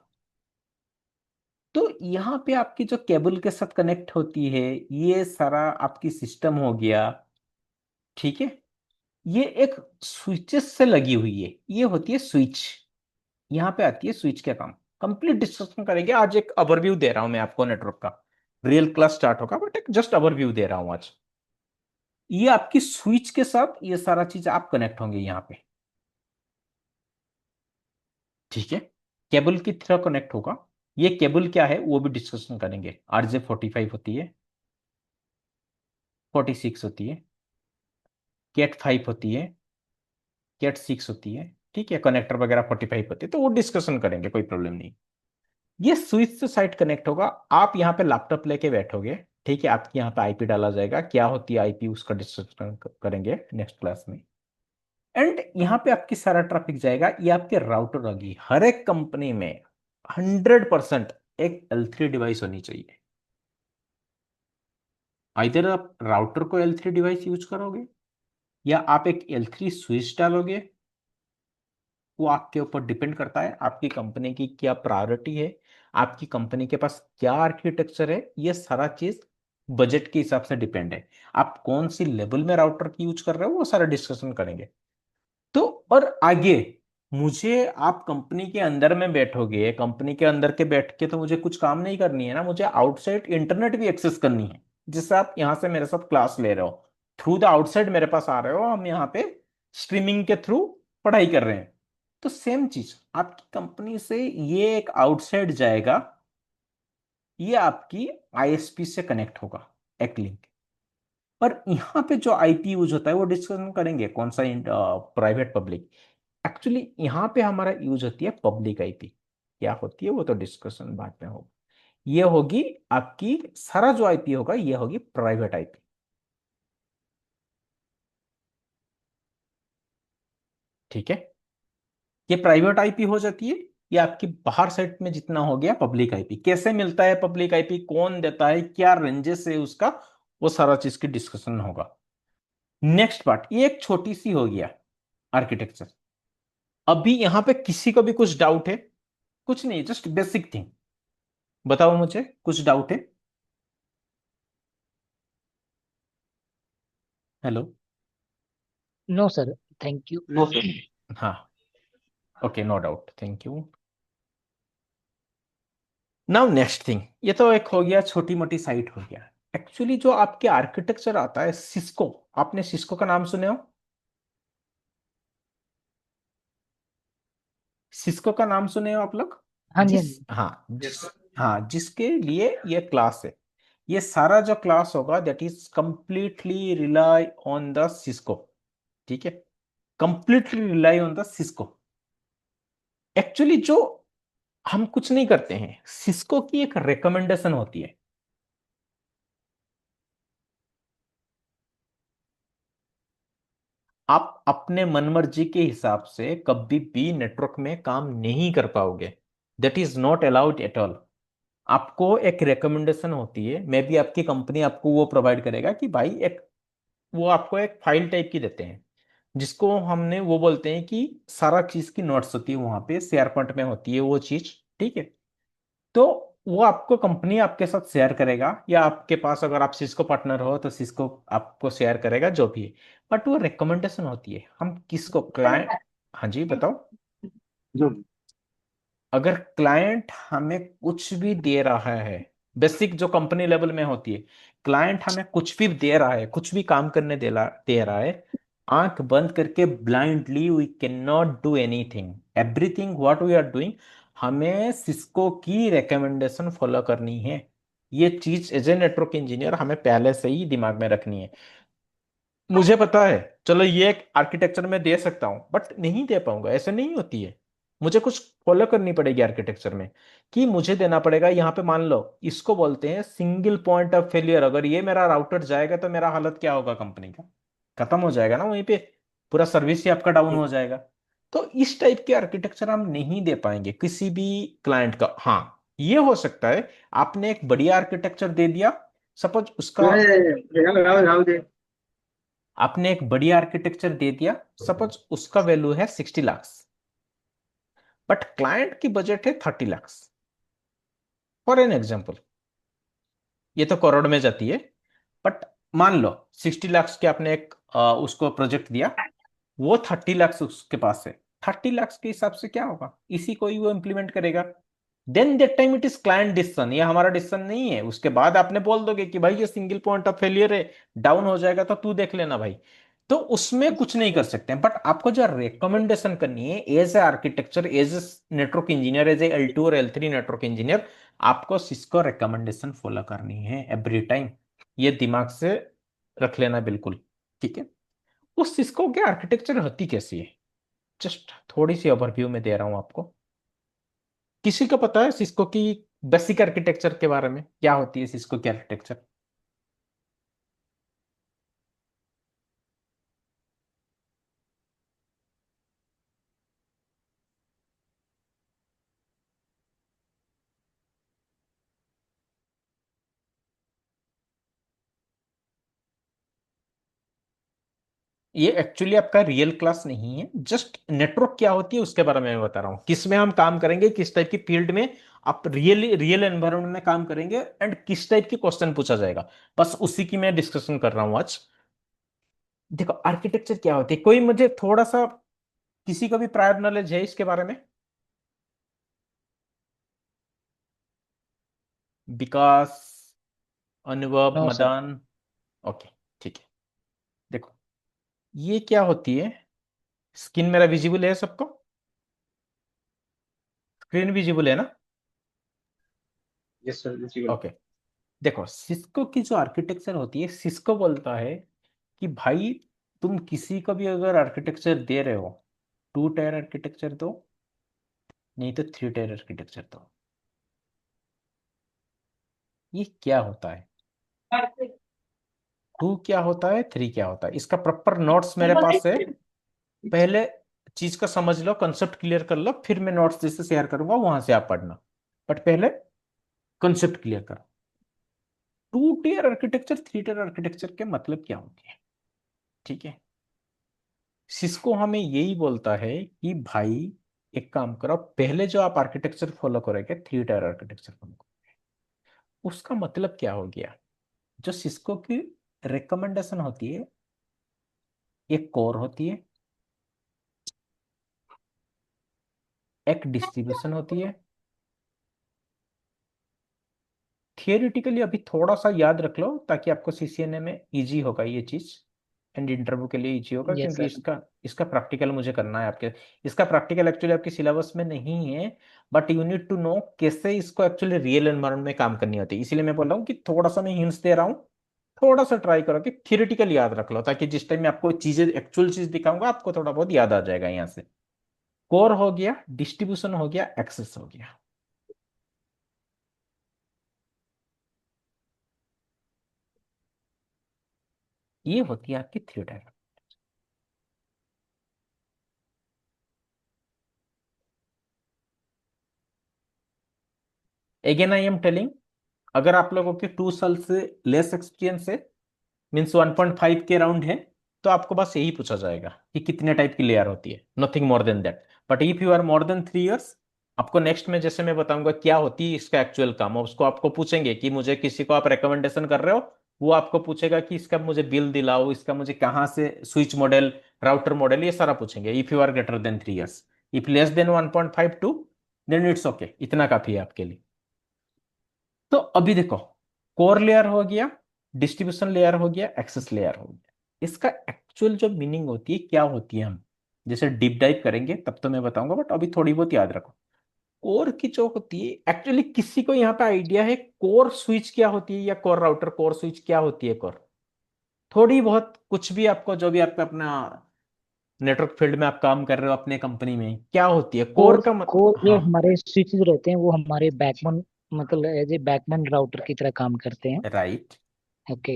तो यहां पे आपकी जो केबल के साथ कनेक्ट होती है, ये सारा आपकी सिस्टम हो गया, ठीक है। ये एक स्विचेस से लगी हुई है, ये होती है स्विच। यहां पे आती है स्विच का काम। कंप्लीट डिस्कशन करेंगे आज, एक ओवरव्यू दे रहा हूं मैं आपको नेटवर्क का। रियल क्लास स्टार्ट होगा, बट एक जस्ट ओवरव्यू दे रहा हूं आज। ये आपकी स्विच के साथ ये सारा चीज आप कनेक्ट होंगे यहाँ पे, ठीक है। केबल की तरह कनेक्ट होगा। ये केबल क्या है वो भी डिस्कशन करेंगे। RJ45 होती है, 46 होती है, कैट 5 होती है, कैट 6 होती है, ठीक है। कनेक्टर वगैरह 45 होती है, तो वो डिस्कशन करेंगे, कोई प्रॉब्लम नहीं। ये स्विच से साइट कनेक्ट होगा। आप यहाँ पे लैपटॉप लेके बैठोगे, ठीक है। आपके यहाँ पे आईपी डाला जाएगा, क्या होती है आईपी उसका डिस्कशन करेंगे नेक्स्ट क्लास में। एंड यहाँ पे आपकी सारा ट्रैफिक जाएगा, ये आपके राउटर होगी। हर एक कंपनी में 100% एक L3 डिवाइस होनी चाहिए। आइधर आप राउटर को L3 डिवाइस यूज करोगे, या आप एक L3 स्विच डालोगे, वो आपके ऊपर डिपेंड करता है आपकी कंपनी की क्या प्रायोरिटी है, आपकी कंपनी के पास क्या आर्किटेक्चर है, ये सारा चीज बजट के हिसाब से डिपेंड है। आप कौन सी लेवल में राउटर की यूज कर रहे हो वो सारा डिस्कशन करेंगे। तो और आगे मुझे, आप कंपनी के अंदर में बैठोगे, कंपनी के अंदर के बैठ के तो मुझे कुछ काम नहीं करनी है ना, मुझे आउटसाइड इंटरनेट भी एक्सेस करनी है। जिससे आप यहाँ से मेरे साथ क्लास ले रहे हो, थ्रू द आउटसाइड मेरे पास आ रहे हो, हम यहाँ पे स्ट्रीमिंग के थ्रू पढ़ाई कर रहे हैं। तो सेम चीज आपकी कंपनी से ये एक आउटसाइड जाएगा, ये आपकी आईएसपी से कनेक्ट होगा, एक लिंक। पर यहाँ पे जो आईपी यूज होता है वो डिस्कशन करेंगे, कौन सा प्राइवेट पब्लिक। एक्चुअली यहाँ पे हमारा यूज होती है पब्लिक आईपी। क्या होती है वो तो डिस्कशन बाद में होगा। ये होगी आपकी, सारा जो आईपी होगा ये होगी प्राइवेट आईपी। ठीक है, ये प्राइवेट आईपी हो जाती है। ये आपकी बाहर साइड में जितना हो गया पब्लिक आईपी। कैसे मिलता है पब्लिक आईपी, कौन देता है, क्या रेंजेस है उसका, वो सारा चीज की डिस्कशन होगा। नेक्स्ट पार्ट, ये एक छोटी सी हो गया आर्किटेक्चर। अभी यहां पे किसी को भी कुछ डाउट है? कुछ नहीं, जस्ट बेसिक थिंग बताओ मुझे, कुछ डाउट है? Hello. No sir, thank you. No sir. हाँ, okay, no doubt, thank you. Now next thing, ये तो एक हो गया छोटी मोटी साइट हो गया। एक्चुअली जो आपके आर्किटेक्चर आता है सिस्को, आपने सिस्को का नाम सुने हो? सिस्को का नाम सुने हो आप लोग? हाँ जी, हाँ जिस, जी। हाँ जिस, हाँ जिसके लिए ये क्लास है, ये सारा जो क्लास होगा that is completely rely on the Cisco. ठीक है, completely rely on the Cisco. Actually जो हम कुछ नहीं करते हैं, सिस्को की एक रिकमेंडेशन होती है। आप अपने मनमर्जी के हिसाब से कभी भी नेटवर्क में काम नहीं कर पाओगे, that is not allowed at all. आपको एक रिकमेंडेशन होती है, मे बी आपकी कंपनी आपको वो प्रोवाइड करेगा कि भाई एक, वो आपको एक फाइल टाइप की देते हैं, जिसको हमने वो बोलते हैं कि सारा चीज की नोट्स होती है वहां पे, शेयर पॉइंट में होती है वो चीज। ठीक है, तो वो आपको कंपनी आपके साथ शेयर करेगा, या आपके पास अगर आप सिस्को पार्टनर हो तो सिस्को आपको शेयर करेगा, जो भी है। बट वो रिकमेंडेशन होती है, हम किसको, क्लाइंट। हाँ जी बताओ। जो अगर क्लाइंट हमें कुछ भी दे रहा है, बेसिक जो कंपनी लेवल में होती है, क्लाइंट हमें कुछ भी दे रहा है, कुछ भी काम करने दे रहा है, आंख बंद करके blindly we can not do anything, everything what we are doing, हमें सिस्को की रिकमेंडेशन फॉलो करनी है। ये चीज एज ए नेटवर्क इंजीनियर हमें पहले से ही दिमाग में रखनी है। मुझे पता है, चलो ये एक आर्किटेक्चर में दे सकता हूं बट नहीं दे पाऊंगा, ऐसे नहीं होती है। मुझे कुछ फॉलो करनी पड़ेगी आर्किटेक्चर में, कि मुझे देना पड़ेगा। यहाँ पे मान लो इसको बोलते हैं सिंगल पॉइंट ऑफ फेलियर, अगर ये मेरा राउटर जाएगा तो मेरा हालत क्या होगा कंपनी का, खत्म हो जाएगा ना वहीं पे, पूरा सर्विस ही आपका डाउन हो जाएगा। तो इस टाइप के आर्किटेक्चर हम नहीं दे पाएंगे किसी भी क्लाइंट का। हाँ, ये हो सकता है आपने एक बढ़िया आर्किटेक्चर दे दिया, सपोज उसका, आपने एक बढ़िया आर्किटेक्चर दे दिया, सपोज उसका वैल्यू है 60 लाख, बट क्लाइंट की बजट है 30 लाख, फॉर एन एग्जाम्पल। ये तो करोड़ में जाती है, बट मान लो 60 लाख के आपने एक उसको प्रोजेक्ट दिया, वो 30 लाख उसके पास है। 30 लाख के हिसाब से क्या होगा, इसी को ही वो इंप्लीमेंट करेगा। Then that time it is client decision, ये हमारा डिसीजन नहीं है। उसके बाद आपने बोल दोगे कि भाई ये सिंगल पॉइंट ऑफ फेलियर है, डाउन हो जाएगा तो तू देख लेना भाई, तो उसमें कुछ नहीं कर सकते हैं। बट आपको जो रिकमेंडेशन करनी है as a architecture, as a network engineer, as a L2 और L3 नेटवर्क इंजीनियर, आपको सिस्को रिकमेंडेशन फॉलो करनी है एवरी टाइम। ये दिमाग से रख लेना बिल्कुल। ठीक है, उस सिस्को की आर्किटेक्चर होती कैसी है, जस्ट थोड़ी सी ओवरव्यू में दे रहा हूं आपको। किसी को पता है सिस्को की बेसिक आर्किटेक्चर के बारे में, क्या होती है सिस्को की आर्किटेक्चर? ये एक्चुअली आपका रियल क्लास नहीं है, जस्ट नेटवर्क क्या होती है उसके बारे में मैं बता रहा हूँ, किस में हम काम करेंगे, किस टाइप की फील्ड में आप रियल रियल एनवायरनमेंट में काम करेंगे एंड किस टाइप की क्वेश्चन पूछा जाएगा, बस उसी की मैं डिस्कशन कर रहा हूँ आज। देखो आर्किटेक्चर क्या होती है, कोई मुझे थोड़ा सा, किसी को भी प्रायर नॉलेज है इसके बारे में? विकास, अनुभव, नो सर। मदान? ओके, ठीक है। देखो ये क्या होती है, स्क्रीन मेरा विजिबल है सबको? स्क्रीन विजिबल है ना? Yes sir, visible. ओके। देखो सिस्को की जो आर्किटेक्चर होती है, सिस्को बोलता है कि भाई तुम किसी को भी अगर आर्किटेक्चर दे रहे हो, 2 टायर आर्किटेक्चर दो, नहीं तो 3 टायर आर्किटेक्चर दो। ये क्या होता है, 2 क्या होता है, 3 क्या होता है, इसका प्रॉपर नोट्स मेरे पास है। पहले चीज का समझ लो, कंसेप्ट क्लियर कर लो, फिर मैं नोट्स जैसे शेयर करूंगा वहां से आप पढ़ना, बट पहले कंसेप्ट क्लियर करो। 2 टायर आर्किटेक्चर, 3 टायर आर्किटेक्चर के मतलब क्या होते हैं, ठीक है? सिस्को हमें यही बोलता है कि भाई एक काम करो, पहले जो आप आर्किटेक्चर फॉलो करोगे 3 टायर आर्किटेक्चर फॉलो करो, उसका मतलब क्या हो गया, जो सिस्को की रिकमेंडेशन होती है, एक कोर होती है, एक डिस्ट्रीब्यूशन होती है। थियोरिटिकली अभी थोड़ा सा याद रख लो ताकि आपको सीसीएनए में इजी होगा ये चीज, एंड इंटरव्यू के लिए इजी होगा, यस क्योंकि सर। इसका इसका प्रैक्टिकल मुझे करना है आपके। इसका प्रैक्टिकल एक्चुअली आपके सिलेबस में नहीं है, but you need to know कैसे इसको एक्चुअली रियल एनवायरनमेंट में काम करनी होती है, इसीलिए मैं बोल रहा हूँ कि थोड़ा सा मैं हिंट्स दे रहा हूँ। थोड़ा सा ट्राई करो कि थियोरिटिकल याद रख लो, ताकि जिस टाइम मैं आपको चीजें एक्चुअल चीज दिखाऊंगा आपको थोड़ा बहुत याद आ जाएगा यहाँ से। कोर हो गया, डिस्ट्रीब्यूशन हो गया, एक्सेस हो गया। ये होती है आपकी three. Again I am telling, अगर आप लोगों के 2 साल से लेस एक्सपीरियंस है, मीन्स 1.5 के राउंड है, तो आपको बस यही पूछा जाएगा कि कितने टाइप की लेयर होती है, nothing more than that. But if you are more than 3 years, आपको नेक्स्ट में जैसे मैं बताऊंगा क्या होती है इसका एक्चुअल काम, और उसको आपको पूछेंगे कि मुझे किसी को आप रिकमेंडेशन कर रहे हो, वो आपको पूछेगा कि इसका मुझे बिल दिलाओ, इसका मुझे कहाँ से स्विच मॉडल, राउटर मॉडल, ये सारा पूछेंगे, if you are greater than 3 years. If less than 1.5 two, then it's okay, इतना काफी है आपके लिए। तो अभी देखो, कोर लेयर हो गया, डिस्ट्रीब्यूशन लेयर हो गया, एक्सेस लेयर हो गया, इसका एक्चुअल जो मीनिंग होती है क्या होती है, हम जैसे डीप डाइव करेंगे तब तो मैं बताऊंगा, बट अभी थोड़ी बहुत याद रखो। कोर की जो होती है एक्चुअली, किसी को यहाँ पे आइडिया है कोर स्विच क्या होती है, या कोर राउटर, कोर स्विच क्या होती है कोर? थोड़ी बहुत कुछ भी आपको, जो भी आपका अपना नेटवर्क फील्ड में आप काम कर रहे हो अपने कंपनी में, क्या होती है कोर कोर का मत? कोर जो हाँ, हमारे स्विचेस रहते हैं वो हमारे बैकबोन, मतलब एज ए बैकबोन राउटर की तरह काम करते हैं। राइट। ओके।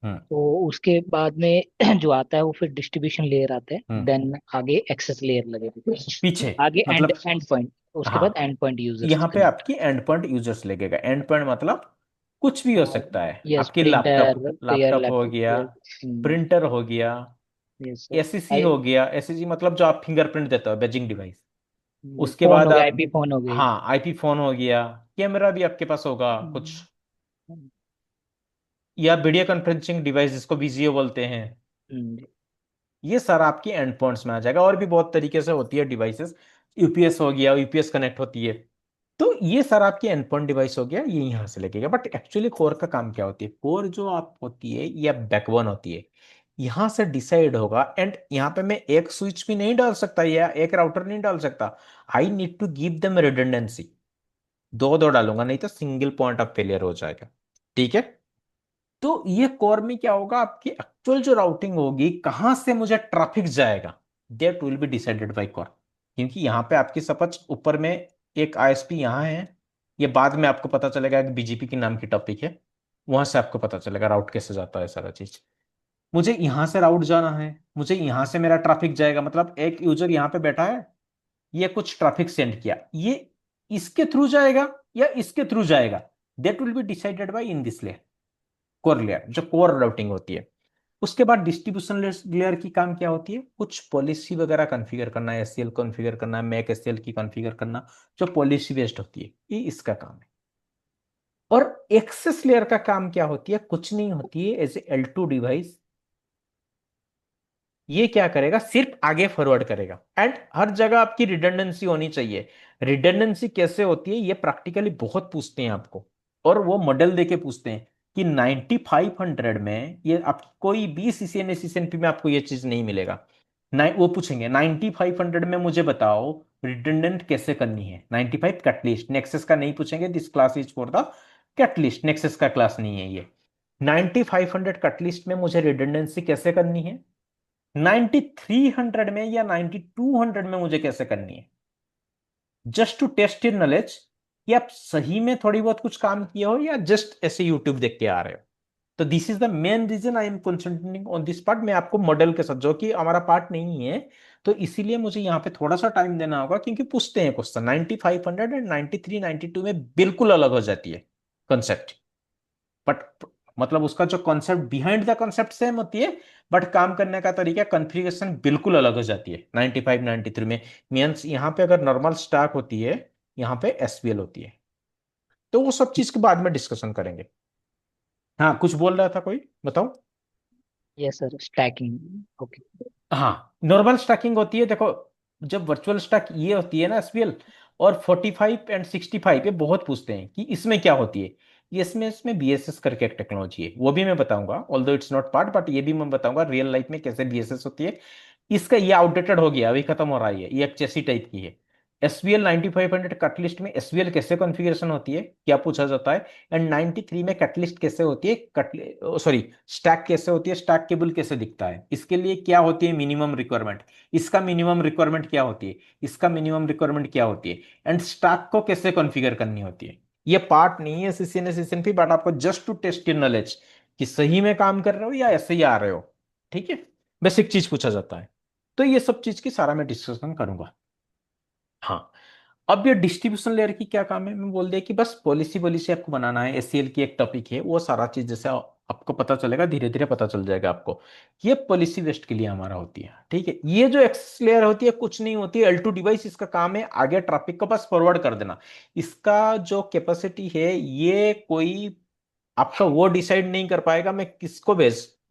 हम्म। तो उसके बाद में जो आता है वो फिर डिस्ट्रीब्यूशन लेयर आता है, हम्म। देन आगे एक्सेस लेयर लगेगा, पीछे, आगे एंड मतलब, एंड पॉइंट, उसके बाद हाँ, एंड पॉइंट यूजर्स यहाँ पे कनेक्ट। आपकी एंड पॉइंट यूजर्स लगेगा, एंड पॉइंट मतलब कुछ भी हो सकता है, यस, आपकी लैपटॉप, प्रिंटर, प्लेयर, लैपटॉप हो गया, लैपटॉप। प्रिंटर हो गया, यस सर। एसईसी आई हो गया, एसईसी मतलब जो आप फिंगरप्रिंट देते हो, बेजिंग डिवाइस। उसके फोन बाद हो गया, आप, आईपी फोन हो गई। हाँ, आईपी फोन हो गया, कैमरा भी आपके पास होगा कुछ, या वीडियो कॉन्फ्रेंसिंग डिवाइस जिसको वीजीओ बोलते हैं, ये सारा आपकी एंड पॉइंट्स में आ जाएगा। और भी बहुत तरीके से होती है डिवाइसेस, यूपीएस हो गया, यूपीएस कनेक्ट होती है, तो ये सारा आपकी एंड पॉइंट डिवाइस हो गया, ये यहाँ से लगेगा। बट एक्चुअली कोर का काम क्या होती है, कोर जो आप होती है या बैकबोन होती है, यहाँ से डिसाइड होगा, एंड यहाँ पे मैं एक स्विच भी नहीं डाल सकता या एक राउटर नहीं डाल सकता, I need to give them redundancy, दो दो डालूंगा, नहीं तो सिंगल पॉइंट ऑफ फेलियर हो जाएगा, ठीक है? तो ये कोर में क्या होगा, आपकी एक्चुअल जो राउटिंग होगी, कहां से मुझे ट्रैफिक जाएगा, that will be decided by core. क्योंकि यहाँ पे आपकी सपच ऊपर में एक आईएसपी यहाँ है, ये बाद में आपको पता चलेगा कि बीजीपी के नाम की टॉपिक है, वहां से आपको पता चलेगा राउट कैसे जाता है सारा चीज। मुझे यहां से राउट जाना है, मुझे यहां से मेरा ट्रैफिक जाएगा, मतलब एक यूजर यहाँ पे बैठा है, ये कुछ ट्रैफिक सेंड किया, ये इसके थ्रू जाएगा या इसके थ्रू जाएगा, that will be decided by in this layer, core layer जो कोर राउटिंग होती है। उसके बाद डिस्ट्रीब्यूशन लेयर की काम क्या होती है, कुछ पॉलिसी वगैरह कॉन्फ़िगर करना है, एससीएल कॉन्फ़िगर करना है, मैक एससीएल की कॉन्फ़िगर करना, जो पॉलिसी बेस्ड होती है, ये इसका काम है। और एक्सेस लेयर का काम क्या होती है, कुछ नहीं होती है, एज ए L2 डिवाइस ये क्या करेगा, सिर्फ आगे फॉरवर्ड करेगा। एंड हर जगह आपकी रिडंडेंसी होनी चाहिए। रिडंडेंसी कैसे होती है, ये प्रैक्टिकली बहुत पूछते हैं आपको, और वो मॉडल देके पूछते हैं कि 9500 में ये आप कोई भी सीसीएनए सीसीएनपी में आपको ये चीज नहीं मिलेगा। वो पूछेंगे 9500 में मुझे बताओ रिडंडेंट कैसे करनी है, 95 कैटलिस्ट, नेक्सस का नहीं पूछेंगे, this class is for the catalyst, nexus का क्लास नहीं है ये। 9500 कैटलिस्ट में मुझे रिडंडेंसी कैसे करनी है, 9300 में या 9200 में मुझे कैसे करनी है, just to test your knowledge कि आप सही में थोड़ी बहुत कुछ काम किए हो या जस्ट ऐसे यूट्यूब देख के आ रहे हो। तो this is the main reason I am concentrating on this part. मैं आपको मॉडल के साथ, जो कि हमारा पार्ट नहीं है, तो इसीलिए मुझे यहाँ पे थोड़ा सा टाइम देना होगा, क्योंकि पूछते हैं क्वेश्चन 9500 एंड 93 92 में बिल्कुल अलग हो जाती है कंसेप्ट। बट मतलब उसका जो concept behind the concept same होती है, बट काम करने का तरीका, कॉन्फ़िगरेशन बिल्कुल अलग हो जाती है 95 93 में। मींस यहाँ पे अगर नॉर्मल स्टैक होती है, यहाँ पे एसपीएल होती है। तो वो सब चीज के बाद में डिस्कशन करेंगे। हाँ, कुछ बोल रहा था कोई, बताओ। Yes sir, stacking. ओके। हाँ, नॉर्मल स्टैकिंग होती है, देखो जब वर्चुअल स्टैक ये होती है ना एसपीएल, और 45 एंड 65 ये बहुत पूछते हैं कि इसमें क्या होती है। ये इसमें बीएसएस करके एक टेक्नोलॉजी है, वो भी मैं बताऊंगा, although it's not part, but ये भी मैं बताऊंगा रियल लाइफ में कैसे बीएसएस होती है। इसका ये आउटडेटेड हो गया, अभी खत्म हो रहा है, ये एक चेसी टाइप की है। एसबीएल 9500 कटलिस्ट में एसबीएल कैसे कॉन्फ़िगरेशन होती है क्या पूछा जाता है, एंड 93 में कटलिस्ट कैसे होती है, कट सॉरी स्टैक कैसे होती है, स्टैक केबल कैसे दिखता है, इसके लिए क्या होती है मिनिमम रिक्वायरमेंट, इसका मिनिमम रिक्वायरमेंट क्या होती है, इसका मिनिमम रिक्वायरमेंट क्या होती है, एंड स्टैक को कैसे कॉन्फ़िगर करनी होती है। ये पार्ट नहीं है सीसीएनए सीसीएनपी, बट आपको just to test your knowledge कि सही में काम कर रहे हो या ऐसे ही आ रहे हो। ठीक है, बेसिक चीज पूछा जाता है। तो ये सब चीज की सारा मैं डिस्कशन करूंगा। हाँ, अब ये डिस्ट्रीब्यूशन लेयर की क्या काम है, मैं बोल दिया कि बस पॉलिसी पॉलिसी आपको बनाना है, एससीएल की एक टॉपिक है, वो सारा चीज जैसे आपको पता चलेगा, धीरे धीरे पता चल जाएगा आपको। ये पॉलिसी वेस्ट के लिए हमारा होती है, ठीक है। ये जो एक्सेस लेयर होती है कुछ नहीं होती है, L2 डिवाइस, इसका काम है आगे ट्रैफिक को बस फॉरवर्ड कर देना। इसका जो कैपेसिटी है, ये कोई आपका वो डिसाइड नहीं कर पाएगा मैं किसको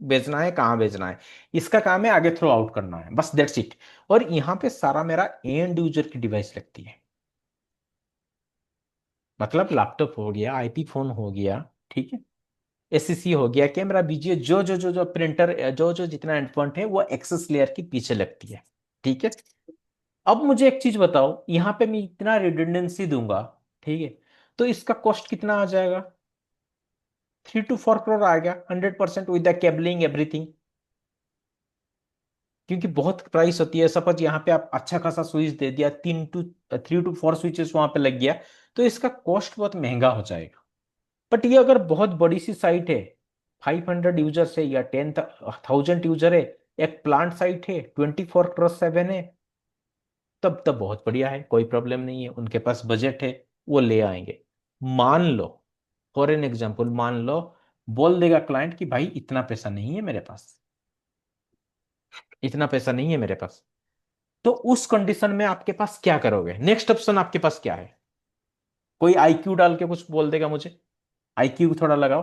भेजना है, कहाँ भेजना है। इसका काम है आगे थ्रो आउट करना है, बस दैट्स इट। और यहाँ पे सारा मेरा एंड यूजर की डिवाइस लगती है, मतलब लैपटॉप हो गया, आईपी फोन हो गया, ठीक है, एससीसी हो गया, कैमरा बीजीए, जो प्रिंटर, जो जितना एंडपॉइंट है, वो एक्सेस लेयर के पीछे लगती है। ठीक है, अब मुझे एक चीज बताओ, यहाँ पे मैं इतना रिडंडेंसी दूंगा, ठीक है, तो इसका कॉस्ट कितना आ जाएगा, 3 to 4 करोड़ आ गया, 100% विद द केबलिंग एवरीथिंग। क्योंकि बहुत प्राइस होती है, सपोज यहाँ पे आप अच्छा खासा स्विच दे दिया, 3 to 4 स्विचेस वहां पे लग गया, तो इसका कॉस्ट बहुत महंगा हो जाएगा। बट ये अगर बहुत बड़ी सी साइट है, 500 यूजर्स है या 10,000 यूजर है, एक प्लांट साइट है, 24/7 है, तब तब बहुत बढ़िया है, कोई प्रॉब्लम नहीं है, उनके पास बजट है, वो ले आएंगे। मान लो, फॉर एन एग्जाम्पल, मान लो बोल देगा क्लाइंट कि भाई इतना पैसा नहीं है मेरे पास, इतना पैसा नहीं है मेरे पास, तो उस कंडीशन में आपके पास क्या करोगे, नेक्स्ट ऑप्शन आपके पास क्या है। कोई आईक्यू डाल के कुछ बोल देगा मुझे, आईक्यू थोड़ा लगाओ,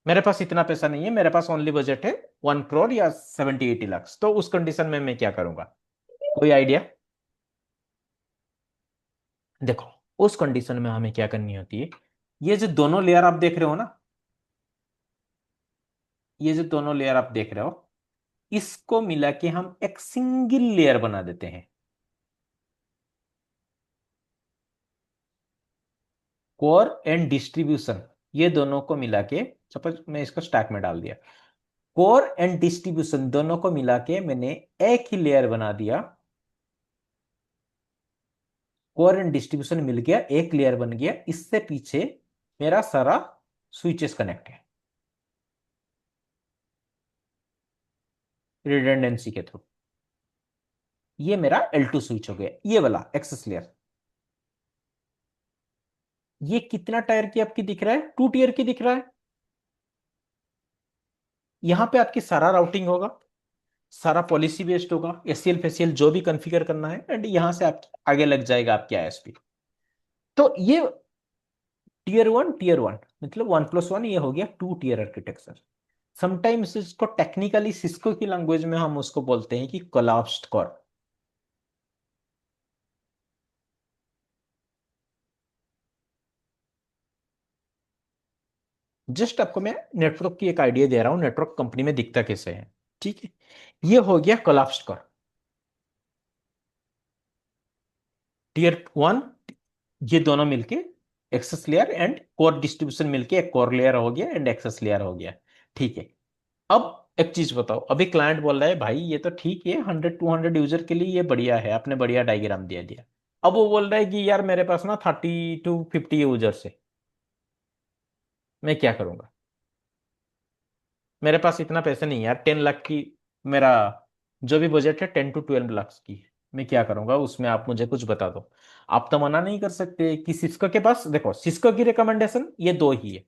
मेरे पास इतना पैसा नहीं है, मेरे पास ओनली बजट है 1 करोड़ या 70 80 लाख, तो उस कंडीशन में मैं क्या करूंगा, कोई आइडिया। देखो, उस कंडीशन में हमें क्या करनी होती है, ये जो दोनों लेयर आप देख रहे हो ना, ये जो दोनों लेयर आप देख रहे हो, इसको मिला के हम एक सिंगल लेयर बना देते हैं। कोर एंड डिस्ट्रीब्यूशन, ये दोनों को मिला के, सपोज मैं इसको स्टैक में डाल दिया, कोर एंड डिस्ट्रीब्यूशन दोनों को मिला के मैंने एक ही लेयर बना दिया। कोर एंड डिस्ट्रीब्यूशन मिल गया, एक लेयर बन गया, इससे पीछे मेरा सारा स्विचेस कनेक्ट है रिडंडेंसी के थ्रू। ये मेरा L2 स्विच हो गया, ये वाला एक्सेस लेयर। ये कितना टायर की आपकी दिख रहा है, 2 टीयर की दिख रहा है। यहाँ पे आपकी सारा राउटिंग होगा, सारा पॉलिसी बेस्ड होगा, एससीएल फेसीएल जो भी कॉन्फ़िगर करना है, एंड यहाँ से आप आगे लग जाएगा आपकी आईएसपी। तो ये टीयर वन मतलब 1+1, ये हो गया 2 टीयर आर्किटेक्चर। समटाइम्स इसको टेक्निकली सिस्को की लैंग्वेज में हम उसको बोलते हैं कि कोलैप्स्ड कोर। जस्ट आपको मैं नेटवर्क की एक आइडिया दे रहा हूं, नेटवर्क कंपनी में दिखता कैसे है। ठीक है, ये हो गया कोलैप्स्ड कोर। टीयर 1, ये दोनों मिलके access layer and core distribution मिलके एक कोर लेयर हो गया एंड एक्सेस लेयर हो गया। ठीक है, अब एक चीज बताओ, अभी क्लाइंट बोल रहा है भाई ये तो ठीक है, 100-200 यूजर के लिए ये बढ़िया है, आपने बढ़िया डायग्राम दिया दिया। अब वो बोल रहा है कि यार मेरे पास ना 30-50 यूजर्स है, मैं क्या करूंगा? मेरे पास इतना पैसे नहीं है यार, 10 लाख की मेरा जो भी बजट है 10 to 12 लाख की है, मैं क्या करूंगा उसमें? आप मुझे कुछ बता दो। आप तो मना नहीं कर सकते कि सिस्को के पास, देखो सिस्को की रिकमेंडेशन ये दो ही है,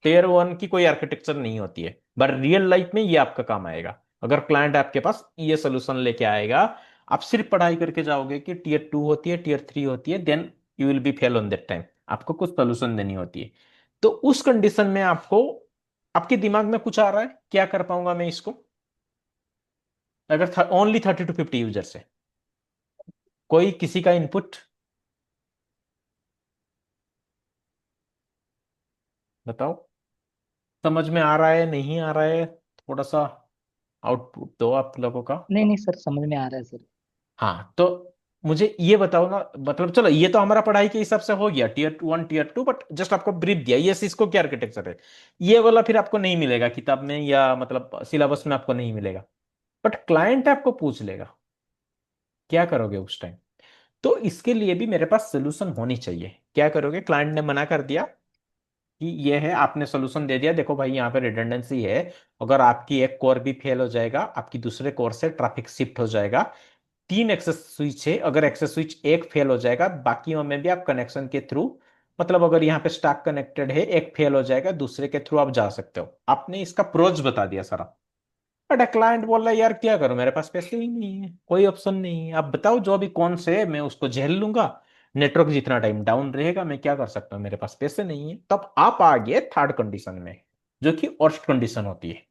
टीयर 1 की कोई आर्किटेक्चर नहीं होती है, बट रियल लाइफ में ये आपका काम आएगा। अगर क्लाइंट आपके पास ये सोल्यूशन लेके आएगा, आप सिर्फ पढ़ाई करके जाओगे कि टीयर 2 होती है, टीयर 3 होती है, then you will be fail on that time, आपको कुछ सोल्यूशन देनी होती है। तो उस कंडीशन में आपको, आपके दिमाग में कुछ आ रहा है क्या कर पाऊंगा मैं इसको? अगर ओनली 30 to 50 यूजर्स है, कोई किसी का इनपुट बताओ, समझ में आ रहा है नहीं आ रहा है? थोड़ा सा आउटपुट दो आप लोगों का। नहीं नहीं सर, समझ में आ रहा है सर। हाँ तो मुझे ये बताओ ना, मतलब चलो ये तो हमारा पढ़ाई के हिसाब से हो गया टीयर 1 टीयर 2, बट जस्ट आपको ब्रीफ दिया ये सिस्को की आर्किटेक्चर है। ये वाला फिर आपको नहीं मिलेगा किताब में या मतलब सिलेबस में आपको नहीं मिलेगा, बट क्लाइंट आपको पूछ लेगा, क्या करोगे उस टाइम? तो इसके लिए भी मेरे पास सोल्यूशन होनी चाहिए। क्या करोगे? क्लाइंट ने मना कर दिया कि ये है, आपने सोल्यूशन दे दिया, देखो भाई यहाँ पे रिडंडेंसी है, अगर आपकी एक कोर भी फेल हो जाएगा, आपकी दूसरे कोर से ट्रैफिक शिफ्ट हो जाएगा। 3 एक्सेस स्विच है, अगर एक्सेस स्विच एक फेल हो जाएगा, बाकियों में भी आप कनेक्शन के थ्रू, मतलब अगर यहाँ पे स्टैक कनेक्टेड है, एक फेल हो जाएगा, दूसरे के थ्रू आप जा सकते हो। आपने इसका प्रोज बता दिया सारा, बट क्लाइंट बोल रहा है यार क्या करूं, मेरे पास पैसे ही नहीं है, कोई ऑप्शन नहीं है, आप बताओ जो भी कौन से है मैं उसको झेल लूंगा, नेटवर्क जितना टाइम डाउन रहेगा मैं क्या कर सकता हूँ, मेरे पास पैसे नहीं है। तब आप आ गए थर्ड कंडीशन में, जो कि वर्स्ट कंडीशन होती है,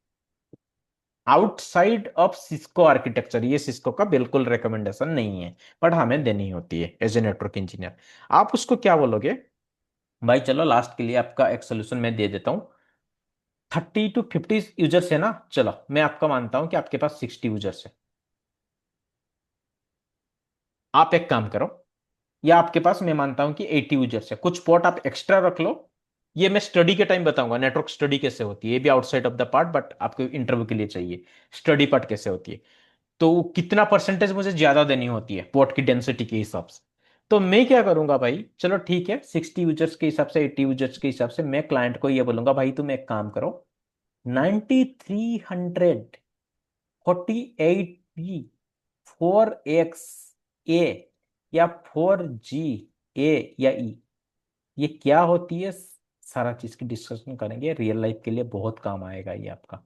आउटसाइड ऑफ सिस्को आर्किटेक्चर। ये सिस्को का बिल्कुल रिकमेंडेशन नहीं है, बट हमें देनी होती है एज ए नेटवर्क इंजीनियर। आप उसको क्या बोलोगे? भाई चलो लास्ट के लिए आपका एक सोल्यूशन मैं दे देता हूँ। 30 to 50 यूजर्स है ना, चलो मैं आपका मानता हूं कि आपके पास 60 यूजर्स है। आप एक काम करो, या आपके पास मैं मानता हूं कि 80 यूजर्स है, कुछ पोर्ट आप एक्स्ट्रा रख लो। ये मैं स्टडी के टाइम बताऊंगा नेटवर्क स्टडी कैसे होती है, ये भी outside of the part, but आपको इंटरव्यू के लिए चाहिए स्टडी पार्ट कैसे होती है। तो कितना परसेंटेज मुझे ज्यादा देनी होती है पोर्ट की डेंसिटी के हिसाब से। तो मैं क्या करूंगा भाई, चलो ठीक है 60 यूजर्स के हिसाब से, 80 यूजर्स के हिसाब से मैं क्लाइंट को ये बोलूंगा भाई तुम एक काम करो, 9348 4x ए या 4G ए या ई, ये क्या होती है, सारा चीज की डिस्कशन करेंगे, रियल लाइफ के लिए बहुत काम आएगा ये आपका।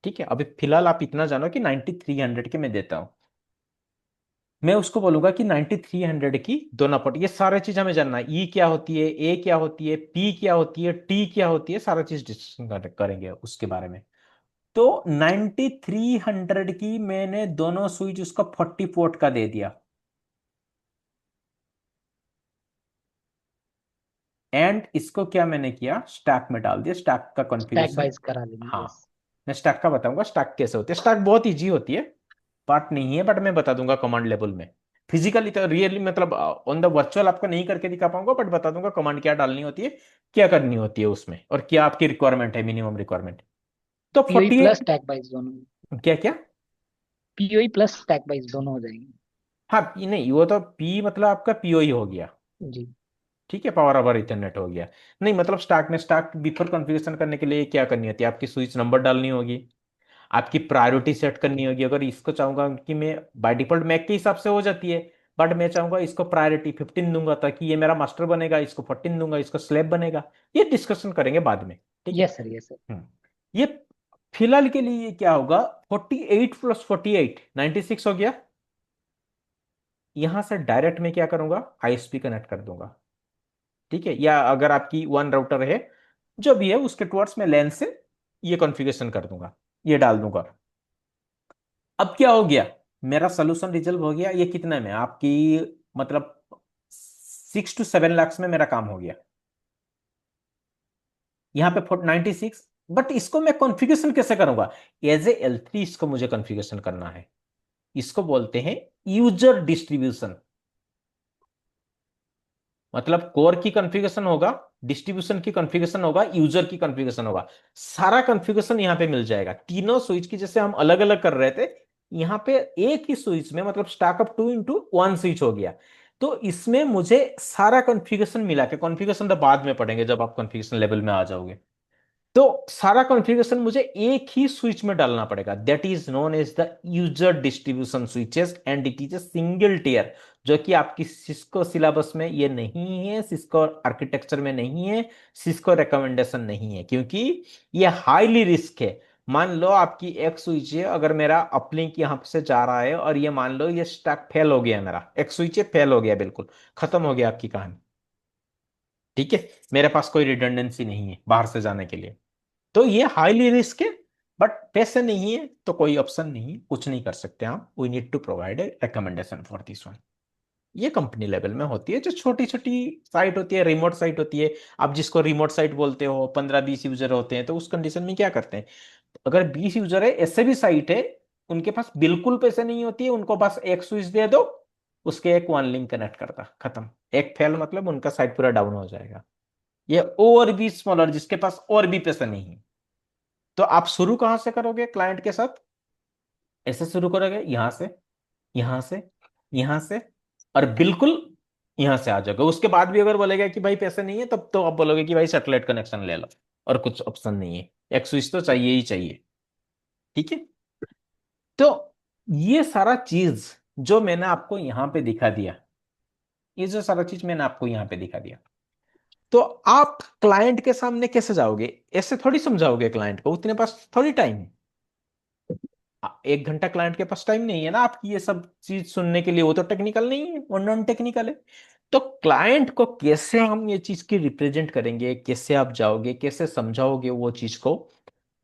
ठीक है, अभी फिलहाल आप इतना जानो कि 9300 के मैं देता हूं। मैं उसको बोलूंगा कि 9300 की दोनों पट, ये सारे चीज हमें जानना है, ई क्या होती है, ए क्या होती है, पी क्या होती है, टी क्या होती है, सारा चीज डिस्कशन करेंगे उसके बारे में। तो 9300 की मैंने दोनों स्विच उसको 40 पोर्ट का दे दिया, एंड इसको क्या मैंने किया, स्टैक में डाल दिया, स्टैक का स्टैक कॉन्फ़िगरेशन। वाइज करा लेंगे, हाँ, यस। मैं स्टैक का बताऊंगा स्टैक कैसे होती है, स्टैक बहुत इजी होती है, पार्ट नहीं है, बट मैं बता दूंगा कमांड लेवल में। फिजिकली तो रियली मतलब ऑन द वर्चुअल आपको नहीं करके दिखा पाऊंगा, बट बता दूंगा कमांड क्या डालनी होती है, क्या करनी होती है उसमें, और क्या आपकी रिक्वायरमेंट है, मिनिमम रिक्वायरमेंट। तो पीओई 48, प्लस स्टैक वाइज दोनों, क्या क्या? पीओई प्लस स्टैक वाइज दोनों हो जाएंगे। हाँ नहीं, वो तो पी मतलब आपका पीओ ही हो गया। जी। ठीक है, पावर ओवर इथरनेट हो गया। नहीं मतलब स्टैक में, स्टैक बिफोर कॉन्फ़िगरेशन करने के लिए क्या करनी होती है, आपकी स्विच नंबर डालनी होगी, आपकी प्रायोरिटी सेट करनी होगी। अगर इसको चाहूंगा कि मैं, बाय डिफॉल्ट मैक के हिसाब से हो जाती है, बट मैं चाहूंगा इसको प्रायोरिटी 15 दूंगा ताकि ये मेरा मास्टर बनेगा, इसको 14 दूंगा इसको स्लेब बनेगा, ये डिस्कशन करेंगे बाद में। ठीक है। Yes sir, yes sir. Hmm. ये फिलहाल के लिए ये क्या होगा, 48 प्लस 48 96 हो गया। यहां से डायरेक्ट में क्या करूंगा, आईएसपी कनेक्ट कर दूंगा, ठीक है। या अगर आपकी वन राउटर है जो भी है उसके टुवर्ड्स में लेन से ये कॉन्फ़िगरेशन कर दूंगा, ये डाल दूंगा। अब क्या हो गया, मेरा सोल्यूशन रिजल्व हो गया। ये कितने में आपकी, मतलब 6 to 7 लाख में मेरा काम हो गया। यहां पे 96, बट इसको मैं कॉन्फ़िगरेशन कैसे करूंगा, एज ए L3 इसको मुझे कॉन्फ़िगरेशन करना है। इसको बोलते हैं यूजर डिस्ट्रीब्यूशन। मतलब कोर की कॉन्फ़िगरेशन होगा, डिस्ट्रीब्यूशन की कॉन्फ़िगरेशन होगा, यूजर की कॉन्फ़िगरेशन होगा। सारा कॉन्फ़िगरेशन यहां पे मिल जाएगा। तीनों स्विच की जैसे हम अलग अलग कर रहे थे, यहां पे एक ही स्विच में, मतलब स्टैक अप 2 into 1 स्विच हो गया। तो इसमें मुझे सारा कॉन्फ़िगरेशन मिला के, कॉन्फ़िगरेशन तो बाद में पढ़ेंगे जब आप कॉन्फ़िगरेशन लेवल में आ जाओगे। तो सारा कॉन्फ़िगरेशन मुझे एक ही स्विच में डालना पड़ेगा, that is known as the user distribution switches, and it is a single tier, जो कि आपकी सिस्को सिलेबस में ये नहीं है, सिस्को आर्किटेक्चर में नहीं है, सिस्को रिकमेंडेशन नहीं है, क्योंकि ये हाईली रिस्क है। मान लो आपकी एक स्विच है, अगर मेरा अपलिंक यहां से जा रहा है और ये मान लो ये स्टैक फेल हो गया, मेरा एक स्विच है फेल हो गया, बिल्कुल खत्म हो गया आपकी कहानी, ठीक है। मेरे पास कोई रिडंडेंसी नहीं है बाहर से जाने के लिए। तो ये हाईली रिस्क है, बट पैसे नहीं है तो कोई ऑप्शन नहीं, कुछ नहीं कर सकते हम। We need to provide a recommendation for this one. ये कंपनी लेवल में होती है, जो छोटी छोटी साइट होती है, रिमोट साइट होती है। आप जिसको रिमोट साइट बोलते हो, 15-20 यूजर होते हैं, तो उस कंडीशन में क्या करते हैं, अगर 20 यूजर है, ऐसे भी साइट है उनके पास बिल्कुल पैसे नहीं होती है, उनको बस एक स्विच दे दो, उसके एक वन लिंक कनेक्ट करता, खत्म। एक फेल मतलब उनका साइट पूरा डाउन हो जाएगा। ये और भी स्मॉलर, जिसके पास और भी पैसे नहीं है। तो आप शुरू कहां से करोगे क्लाइंट के साथ, ऐसे शुरू करोगे, यहां से, यहां से, यहां से, और बिल्कुल यहां से आ जाओगे। उसके बाद भी अगर बोलेगा कि भाई पैसे नहीं है, तब तो आप बोलोगे कि भाई सैटेलाइट कनेक्शन ले लो, और कुछ ऑप्शन नहीं है, एक स्विच तो चाहिए ही चाहिए, ठीक है। तो ये सारा चीज जो मैंने आपको यहां पे दिखा दिया, ये जो सारा चीज मैंने आपको यहां पे दिखा दिया, तो आप क्लाइंट के सामने कैसे जाओगे, ऐसे थोड़ी समझाओगे क्लाइंट को, उतने पास थोड़ी टाइम है। 1 घंटा क्लाइंट के पास टाइम नहीं है ना आपकी ये सब चीज सुनने के लिए, वो तो टेक्निकल नहीं है, वो नॉन टेक्निकल है। तो क्लाइंट को कैसे हम ये चीज की रिप्रेजेंट करेंगे, कैसे आप जाओगे, कैसे समझाओगे वो चीज को,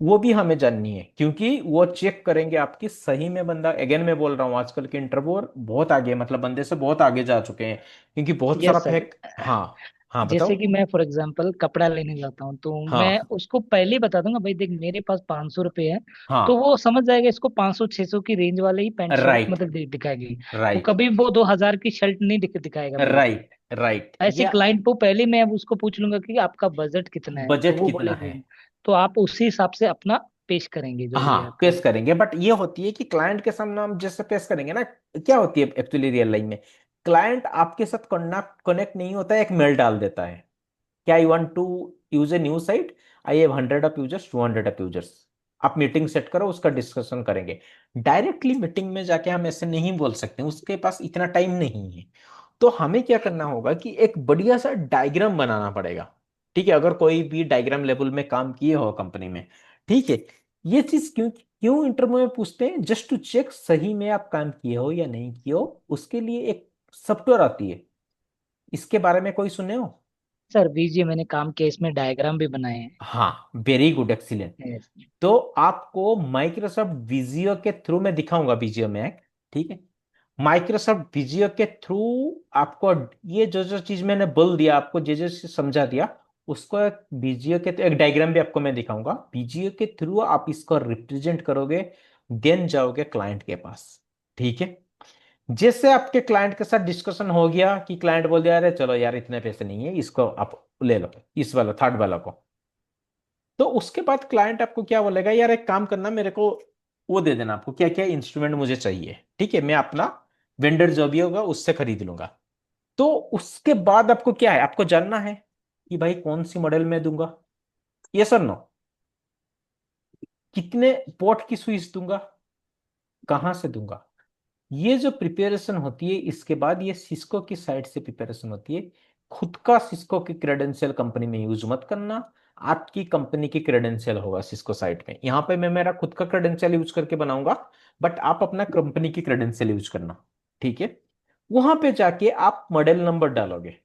वो भी हमें जाननी है, क्योंकि वो चेक करेंगे आपकी सही में बंदा, अगेन मैं बोल रहा हूँ, आजकल के इंटरव्यूअर बहुत आगे, मतलब बंदे से बहुत आगे जा चुके हैं, क्योंकि बहुत सारा यस सर। फेक। हाँ, हाँ जैसे बताओ। कि मैं फॉर एग्जांपल कपड़ा लेने जाता हूँ, तो मैं हाँ, उसको पहले ही बता दूंगा, भाई देख मेरे पास 500 रुपये है। तो हाँ, वो समझ जाएगा इसको 500-600 की रेंज वाले ही पैंट शर्ट राइट, मतलब दिखाएगी। वो राइट, कभी वो 2000 की शर्ट नहीं दिखाएगा मेरे को। राइट, राइट, ऐसे या क्लाइंट को पहले मैं अब उसको पूछ लूंगा कि आपका बजट कितना है, तो बजट वो कितना है। बोलेंगे। तो आप उसी हिसाब से अपना पेश करेंगे जो भी है हाँ, आपका। पेश करेंगे, बट ये होती है कि क्लाइंट के सामने हम जैसे पेश करेंगे ना, क्या होती है एक्चुअली रियल लाइफ में, क्लाइंट आपके साथ कनेक्ट नहीं होता है, एक मेल डाल देता है, क्या I want to use a new site, I have 100 of users, 200 of users, आप मीटिंग सेट करो, उसका डिस्कशन करेंगे। डायरेक्टली मीटिंग में जाके हम ऐसे नहीं बोल सकते, उसके पास इतना टाइम नहीं है। तो हमें क्या करना होगा कि एक बढ़िया सा डायग्राम बनाना पड़ेगा, ठीक है। अगर कोई भी डायग्राम लेवल में काम किए हो कंपनी में, ठीक है। ये चीज क्यों क्यों इंटरव्यू में पूछते हैं, जस्ट टू चेक सही में आप काम किए हो या नहीं किए हो। उसके लिए एक सॉफ्टवेयर आती है, इसके बारे में कोई सुने हो। सर वीजिए, मैंने काम किया, इसमें डायग्राम भी बनाए हैं। हाँ, वेरी गुड, एक्सीलेंट। Yes. तो आपको माइक्रोसॉफ्ट विजियो के थ्रू मैं दिखाऊंगा, विजियो मैक, ठीक है। माइक्रोसॉफ्ट विजियो के थ्रू आपको ये जो जो चीज मैंने बोल दिया आपको, जो जो चीज़ समझा दिया, उसको एक विजियो के एक डायग्राम भी आपको मैं दिखाऊंगा, विजियो के थ्रू आप इसको रिप्रेजेंट करोगे, देन जाओगे क्लाइंट के पास, ठीक है। जैसे आपके क्लाइंट के साथ डिस्कशन हो गया कि क्लाइंट बोल दिया, अरे चलो यार इतने पैसे नहीं है, इसको आप ले लो, इस वाला थर्ड वाला को। तो उसके बाद क्लाइंट आपको क्या बोलेगा, यार एक काम करना, मेरे को वो दे देना, आपको क्या क्या इंस्ट्रूमेंट मुझे चाहिए, ठीक है, मैं अपना वेंडर जो भी होगा उससे खरीद लूंगा। तो उसके बाद आपको क्या है, आपको जानना है कि भाई कौन सी मॉडल में दूंगा, ये सर नो, कितने पोर्ट की स्विच दूंगा, कहां से दूंगा। ये जो प्रिपरेशन होती है, इसके बाद ये सिस्को की साइड से प्रिपरेशन होती है, खुद का सिस्को की क्रेडेंशियल कंपनी में यूज मत करना। आपकी कंपनी की क्रेडेंशियल होगा सिस्को साइट में। यहाँ पे मैं मेरा खुद का क्रेडेंशियल यूज करके बनाऊंगा, बट आप अपना कंपनी की क्रेडेंशियल यूज करना। ठीक है। वहां पे जाके आप मॉडल नंबर डालोगे।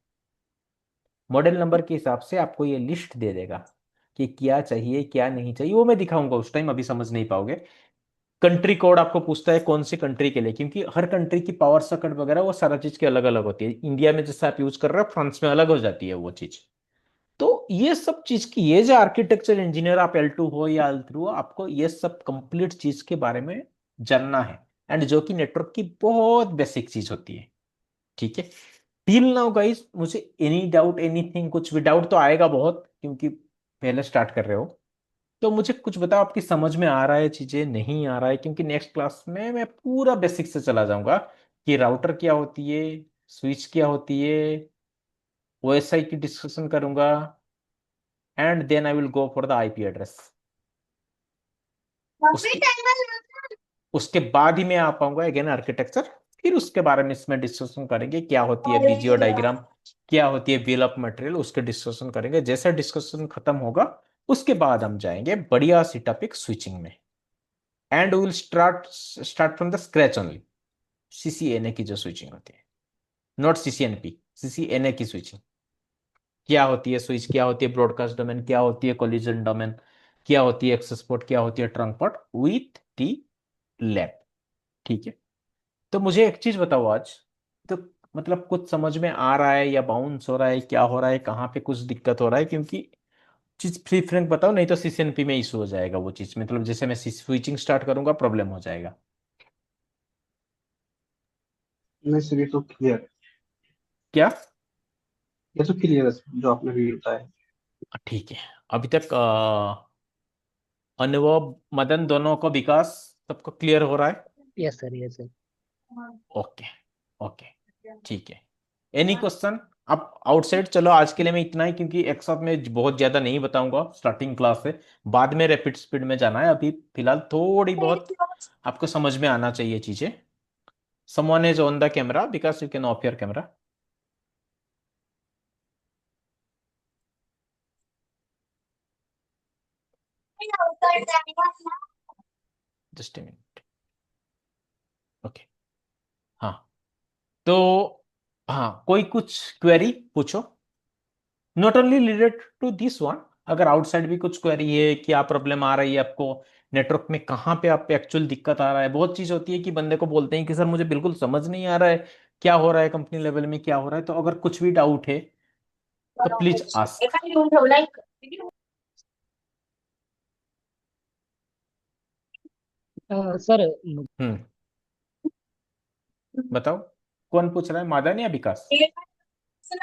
मॉडल नंबर के हिसाब से आपको ये लिस्ट दे देगा कि क्या चाहिए क्या नहीं चाहिए। वो मैं दिखाऊंगा उस टाइम, अभी समझ नहीं पाओगे। कंट्री कोड आपको पूछता है कौन सी कंट्री के लिए, क्योंकि हर कंट्री की पावर सॉकेट वगैरह वो सारा चीज की अलग अलग होती है। इंडिया में जैसे आप यूज कर रहे हो, फ्रांस में अलग हो जाती है वो चीज। तो ये सब चीज की, ये जो आर्किटेक्चर इंजीनियर आप L2 हो या L3 हो, आपको ये सब कंप्लीट चीज के बारे में जानना है। एंड जो कि नेटवर्क की बहुत बेसिक चीज होती है। ठीक है। टिल नाउ गाइस, मुझे एनी डाउट एनीथिंग, कुछ भी डाउट तो आएगा बहुत, क्योंकि पहले स्टार्ट कर रहे हो। तो मुझे कुछ बताओ, आपकी समझ में आ रहा है चीजें, नहीं आ रहा है? क्योंकि नेक्स्ट क्लास में मैं पूरा बेसिक से चला जाऊंगा कि राउटर क्या होती है, स्विच क्या होती है, ओएसआई की डिस्कशन करूंगा, and then I will go for the IP address. उसके उसके बाद ही मैं आ पाऊंगा अगेन आर्किटेक्चर। फिर उसके बारे में इसमें डिस्कशन करेंगे, क्या होती है बीजीओ डायग्राम, क्या होती है बिल ऑफ मटेरियल, उसके डिस्कशन करेंगे। जैसे डिस्कशन खत्म होगा उसके बाद हम जाएंगे बढ़िया सी टॉपिक स्विचिंग में। And will start from the scratch only. CCNA की जो स्विचिंग होती है, नॉट सीसीएनपी, सीसीएनए की स्विचिंग। क्या होती है स्विच, क्या होती है ब्रॉडकास्ट डोमेन, क्या होती है कोलिजन डोमेन, क्या होती है एक्सेस पोर्ट, क्या होती है trunk port with the lab. ठीक है। तो मुझे एक चीज बताओ आज, तो मतलब कुछ समझ में आ रहा है या बाउंस हो रहा है, क्या हो रहा है, कहाँ पे कुछ दिक्कत हो रहा है? क्योंकि चीज फ्री फ्रेंक बताओ, नहीं तो सीसीएनपी में इशू हो जाएगा वो चीज। मतलब जैसे मैं स्विचिंग स्टार्ट करूंगा प्रॉब्लम हो जाएगा। नहीं सर, ये तो क्लियर है। क्या? ये तो क्लियर है सर, जो आपने भी बताया। ठीक है। अभी तक अनुभव, मदन, दोनों को, विकास, सबको क्लियर हो रहा है? Yes sir, yes sir. Okay. Okay. ठीक है। Any question? अब आउटसाइड चलो, आज के लिए मैं इतना ही, क्योंकि एक साथ में बहुत ज्यादा नहीं बताऊंगा स्टार्टिंग क्लास से। बाद में रैपिड स्पीड में जाना है। अभी फिलहाल थोड़ी बहुत आपको समझ में आना चाहिए चीजें। Someone is on the camera, because you can off your camera. Just a minute. Okay. हाँ। तो हाँ, कोई कुछ क्वेरी पूछो, not only related to this one. अगर आउटसाइड भी कुछ क्वेरी है, क्या प्रॉब्लम आ रही है आपको नेटवर्क में, कहाँ पे आप एक्चुअल दिक्कत आ रहा है। बहुत चीज होती है कि बंदे को बोलते हैं कि सर मुझे बिल्कुल समझ नहीं आ रहा है क्या हो रहा है कंपनी लेवल में, क्या हो रहा है। तो अगर कुछ भी डाउट है तो प्लीज आस्क। सर, हम्म। बताओ, कौन पूछ रहा है, मादन या विकास? सर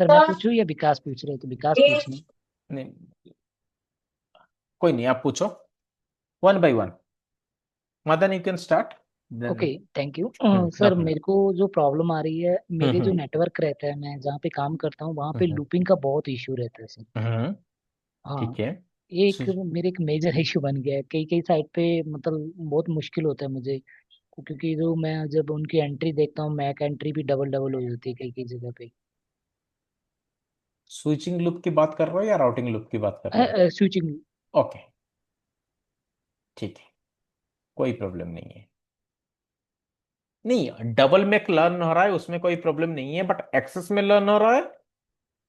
मैं पूछूं या विकास पूछ रहे? तो विकास पूछ लें। नहीं, कोई नहीं, आप पूछो one by one. Madan you can start then. Okay, thank you. No sir problem. मेरे को जो प्रॉब्लम आ रही है, मेरे जो हम्म। नेटवर्क रहता है, मैं जहाँ पे काम करता हूँ वहाँ पे हम्म। लूपिंग का बहुत इशू रहता है सर। हम्म। हाँ। ठीक है। ये एक मेरे एक मेजर इशू बन गया है। कई कई साइड पे मतलब बहुत मुश्किल होता है मुझे, क्योंकि जो मैं जब उनकी एंट्री देखता हूँ, मैक एंट्री भी डबल डबल हो जाती है कई कई जगह पे। स्विचिंग लूप की बात कर रहे हो या राउटिंग लूप की बात कर रहे हो? स्विचिंग। ओके। ठीक है, कोई प्रॉब्लम नहीं है। नहीं, डबल में लर्न हो रहा है उसमें कोई प्रॉब्लम नहीं है, बट एक्सेस में लर्न हो रहा है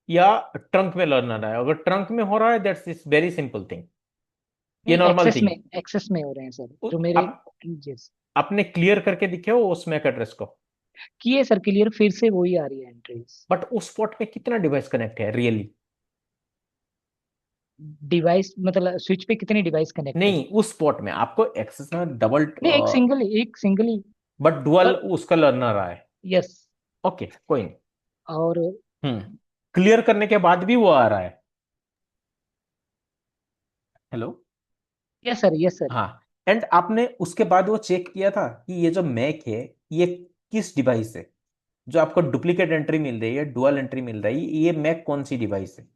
या ट्रंक में लर्न हो रहा है? अगर ट्रंक में हो रहा है, that's is very simple thing, ये नहीं, नॉर्मल एक्सेस थिंग। में, एक्सेस में हो रहे हैं सर जो मेरे। आप यस। आपने क्लियर करके दिखे हो उस मैक एड्रेस को? किए सर क्लियर, फिर से वही आ रही है एंट्रीज। बट उस पोर्ट में कितना डिवाइस कनेक्ट है रियली? डिवाइस मतलब स्विच पे कितनी डिवाइस कनेक्ट है? नहीं, उस पोर्ट में आपको एक्सेस में डबल, नहीं, एक सिंगल ही। बट डुअल पर उसका लर्नर रहा है। यस। ओके, कोई नहीं। और क्लियर करने के बाद भी वो आ रहा है। Hello. Yes sir, yes sir. हाँ। एंड आपने उसके बाद वो चेक किया था कि ये जो मैक है, ये किस डिवाइस है? जो आपको डुप्लीकेट एंट्री मिल रही है, डुअल एंट्री मिल रही है, ये मैक कौन सी डिवाइस है?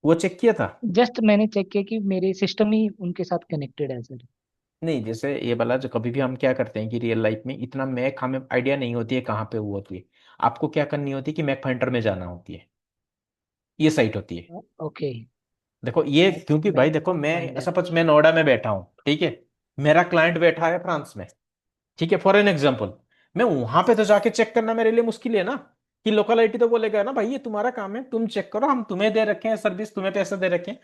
वो चेक किया था? जस्ट मैंने चेक किया कि मेरे सिस्टम ही उनके साथ कनेक्टेड है सर। नहीं, जैसे ये वाला जो कभी भी हम क्या करते हैं कि रियल लाइफ में इतना मैक हमें आइडिया नहीं होती है कहाँ पे वो होती है। आपको क्या करनी होती है कि मैक पॉइंटर में जाना होती है, ये साइट होती है। ओके। देखो ये, मैं क्योंकि मैं भाई देखो, मैं फाइंडर। सपोज मैं नोएडा में बैठा हूँ, ठीक है, मेरा क्लाइंट बैठा है फ्रांस में, ठीक है, फॉर एन एग्जाम्पल, मैं वहां पे तो जाके चेक करना मेरे लिए मुश्किल है ना, कि लोकल आईटी तो बोलेगा ना भाई ये तुम्हारा काम है, तुम चेक करो, हम तुम्हें दे रखे हैं सर्विस, तुम्हें पैसे दे रखे हैं।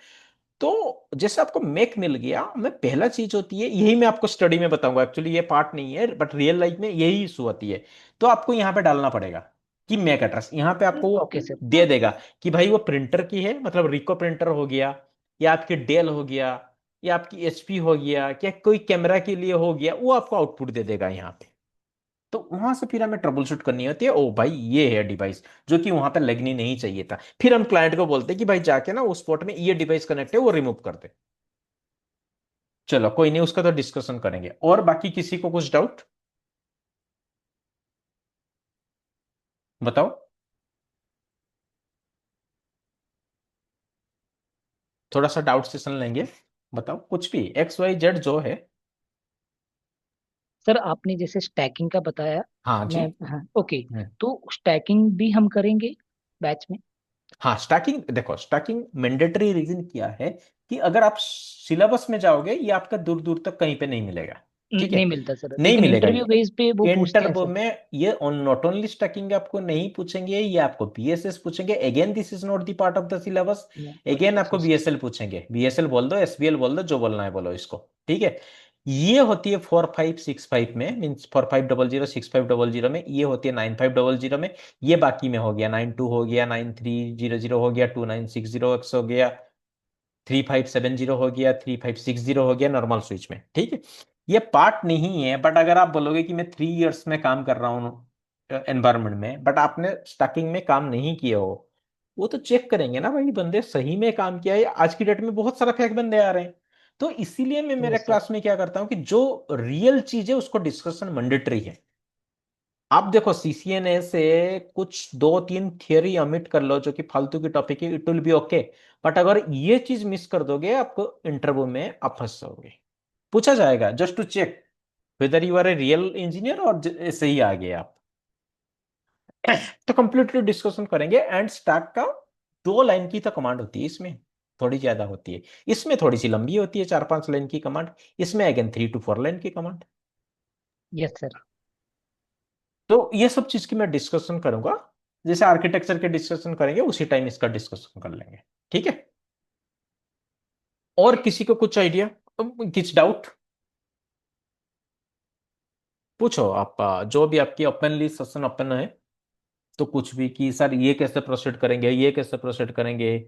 तो जैसे आपको मेक मिल गया, मैं पहला चीज होती है, यही मैं आपको स्टडी में बताऊंगा, एक्चुअली ये पार्ट नहीं है बट रियल लाइफ में यही इशू होती है। तो आपको यहाँ पे डालना पड़ेगा कि मैक एड्रेस, यहाँ पे आपको वो ओके सर। दे देगा कि भाई वो प्रिंटर की है, मतलब रिको प्रिंटर हो गया, या आपकी डेल हो गया, या आपकी एचपी हो गया, या कोई कैमरा के लिए हो गया, वो आपको आउटपुट दे देगा यहाँ पे। तो वहां से फिर हमें ट्रबल शूट करनी होती है, ओ भाई ये है डिवाइस जो कि वहां पे लगनी नहीं चाहिए था, फिर हम क्लाइंट को बोलते हैं कि भाई जाके ना उस स्पॉट में ये डिवाइस कनेक्ट है वो रिमूव कर दे। चलो कोई नहीं, उसका तो डिस्कशन करेंगे। और बाकी किसी को कुछ डाउट बताओ, थोड़ा सा डाउट सेशन लेंगे, बताओ कुछ भी, एक्स वाई जेड जो है। सर आपने जैसे स्टैकिंग का बताया। हाँ जी। मैं हाँ ओके। तो स्टैकिंग भी हम करेंगे बैच में? हाँ, स्टैकिंग देखो, स्टैकिंग मैंडेटरी रीजन क्या है कि अगर आप सिलेबस में जाओगे ये आपका दूर दूर तक कहीं पे नहीं मिलेगा, ठीक नहीं है, मिलता सर, नहीं लेकिन मिलेगा इंटरव्यू ये। बेस पे वो पूछते हैं इंटरव्यू सर। में ये नॉट ओनली स्टैकिंग आपको नहीं पूछेंगे, ये आपको बीएसएस पूछेंगे, again this is not the part of the syllabus. Again आपको बीएसएल पूछेंगे, बीएसएल बोल दो, एसबीएल बोल दो, जो बोलना है बोलो इसको, ठीक है। ये होती है 4565 में, मीन्स 4500 6500 में, ये होती है 9500 में, ये बाकी में हो गया 92 हो गया, 9300 हो गया, 2960 हो गया, 3570 हो गया, 3560 हो गया नॉर्मल स्विच में, ठीक है। ये पार्ट नहीं है, बट अगर आप बोलोगे कि मैं 3 इयर्स में काम कर रहा हूँ एनवायरमेंट में, बट आपने स्टार्टिंग में काम नहीं किया हो, वो तो चेक करेंगे ना भाई बंदे सही में काम किया है। आज की डेट में बहुत सारा फेक बंदे आ रहे हैं। तो इसीलिए मैं मेरे यस सर। क्लास में क्या करता हूँ कि जो रियल चीज है उसको डिस्कशन मैंडेटरी है। आप देखो सीसीएनए से कुछ 2-3 थियरी अमिट कर लो जो कि फालतू की टॉपिक है, it will B okay. But अगर ये चीज मिस कर दोगे, आपको इंटरव्यू में आप फंस जाओगे, पूछा जाएगा just to check whether you are a real engineer और ऐसे ही आ गए आप। तो कंप्लीटली डिस्कशन करेंगे। एंड स्टैक का 2 लाइन की तो कमांड होती है इसमें, थोड़ी ज्यादा होती है, इसमें थोड़ी सी लंबी होती है, 4-5 लाइन की कमांड, इसमें अगेन 3 to 4 लाइन की कमांड। Yes sir. तो ये सब चीज की मैं डिस्कशन करूंगा, जैसे आर्किटेक्चर के डिस्कशन करेंगे उसी टाइम इसका डिस्कशन कर लेंगे, ठीक है। और किसी को कुछ आइडिया, कुछ डाउट पूछो आप, जो भी आपकी ओपनली सेशन ओपन है, तो कुछ भी कि सर ये कैसे प्रोसीड करेंगे, ये कैसे प्रोसीड करेंगे,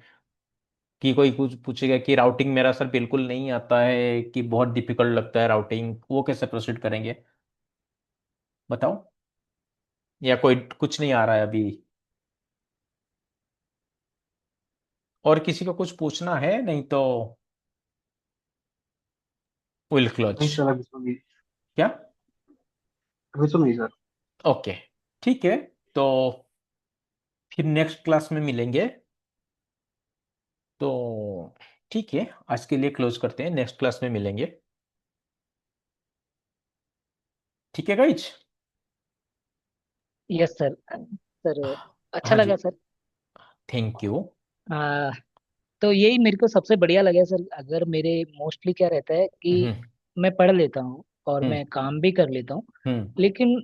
कि कोई कुछ पूछेगा कि राउटिंग मेरा सर बिल्कुल नहीं आता है, कि बहुत डिफिकल्ट लगता है राउटिंग, वो कैसे प्रोसीड करेंगे, बताओ। या कोई कुछ नहीं आ रहा है अभी, और किसी को कुछ पूछना है, नहीं तो विल क्लोज। नहीं सर, अभी तो नहीं। क्या? अभी तो नहीं सर। ओके, ठीक है। तो फिर नेक्स्ट क्लास में मिलेंगे, तो ठीक है, आज के लिए क्लोज करते हैं, नेक्स्ट क्लास में मिलेंगे, ठीक है गाइज। Yes sir. सर अच्छा हाँ जी, लगा सर। Thank you. आ, तो यही मेरे को सबसे बढ़िया लगा सर। अगर मेरे मोस्टली क्या रहता है कि हम्म। मैं पढ़ लेता हूँ और हम्म। मैं काम भी कर लेता हूँ, हम्म। लेकिन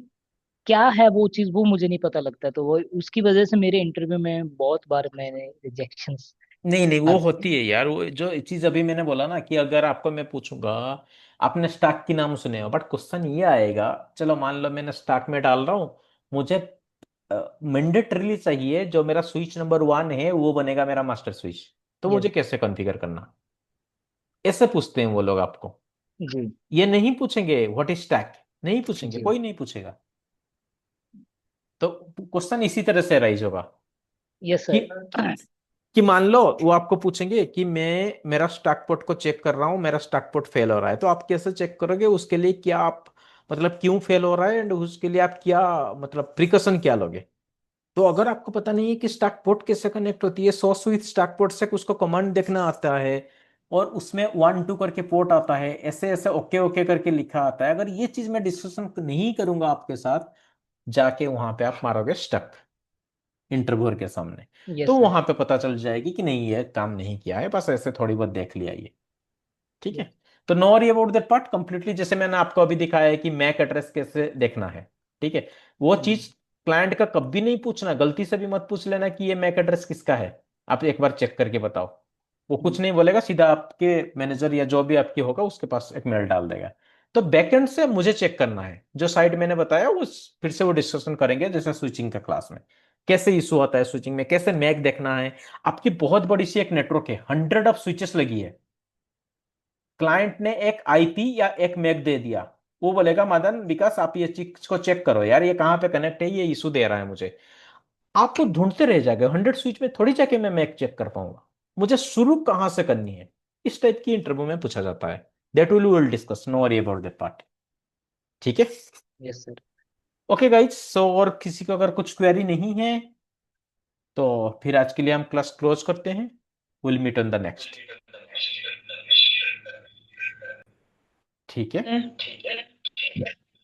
क्या है वो चीज़ वो मुझे नहीं पता लगता, तो वो उसकी वजह से मेरे इंटरव्यू में बहुत बार मैंने रिजेक्शंस नहीं नहीं, वो आते होती है यार, वो जो चीज अभी मैंने बोला ना कि अगर आपको मैं पूछूंगा, आपने स्टॉक की नाम सुने हो, बट क्वेश्चन ये आएगा, चलो मान लो मैंने स्टॉक में डाल रहा हूँ, मुझे मैंडेटरीली चाहिए जो मेरा स्विच नंबर 1 है वो बनेगा मेरा मास्टर स्विच, तो मुझे यस। कैसे कॉन्फ़िगर करना, ऐसे पूछते हैं वो लोग आपको। जी। ये नहीं पूछेंगे व्हाट इज स्टैक, नहीं पूछेंगे, जी। कोई नहीं पूछेगा। तो क्वेश्चन इसी तरह से राइज होगा यस कि सर। कि मान लो वो आपको पूछेंगे कि मैं मेरा स्टॉक पोर्ट को चेक कर रहा हूं, मेरा स्टॉक पोर्ट फेल हो रहा है, तो आप कैसे चेक करोगे, उसके लिए क्या आप, मतलब क्यों फेल हो रहा है, एंड उसके लिए आप क्या, मतलब प्रिकॉशन क्या लोगे। तो अगर आपको पता नहीं है कि स्टॉक पोर्ट कैसे कनेक्ट होती है, सॉस विथ स्टॉक पोर्ट से उसको कमांड देखना आता है, और उसमें 1 2 करके पोर्ट आता है, ऐसे ऐसे ओके ओके करके लिखा आता है, अगर ये चीज मैं डिस्कशन नहीं करूंगा आपके साथ, जाके वहां पे आप मारोगे स्टक इंटरव्यूअर के सामने। तो यस सर। वहां पे पता चल जाएगी कि नहीं ये काम नहीं किया है, बस ऐसे थोड़ी बहुत देख लिया ये। ठीक है। यस। तो no worry about that part completely, जैसे मैंने आपको अभी दिखाया है कि मैक एड्रेस कैसे देखना है। ठीक है। वो चीज क्लाइंट का कभी नहीं पूछना, गलती से भी मत पूछ लेना कि ये मैक एड्रेस किसका है, आप एक बार चेक करके बताओ। वो कुछ नहीं बोलेगा, सीधा आपके मैनेजर या जो भी आपकी होगा उसके पास एक मेल डाल देगा। तो बैकएंड से मुझे चेक करना है, जो साइड मैंने बताया वो फिर से वो डिस्कशन करेंगे जैसे स्विचिंग का क्लास में, कैसे इशू होता है स्विचिंग में, कैसे मैक देखना है। आपकी बहुत बड़ी सी एक नेटवर्क है, 100 ऑफ स्विचेस लगी है, क्लाइंट ने एक आईपी या एक मैक दे दिया, वो बोलेगा मदन विकास आप ये चीज को चेक करो यार, ये कहाँ पे कनेक्ट है, ये इशू दे रहा है मुझे। आपको ढूंढते रह जाएगा, 100 स्विच में थोड़ी जाके मैं मैक चेक कर पाऊंगा, मुझे शुरू कहाँ से करनी है। इस टाइप की इंटरव्यू में पूछा जाता है। That will discuss, no worry about that part. ठीक है। Yes sir. Okay guys, so और किसी को अगर कुछ क्वेरी नहीं है तो फिर आज के लिए हम क्लास क्लोज करते हैं। Will meet on the next. ठीक है। सर।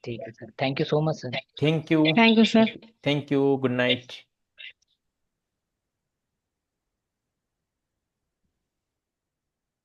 ठीक है sir, thank you so much sir. Thank you. Thank you sir. Thank you, good night.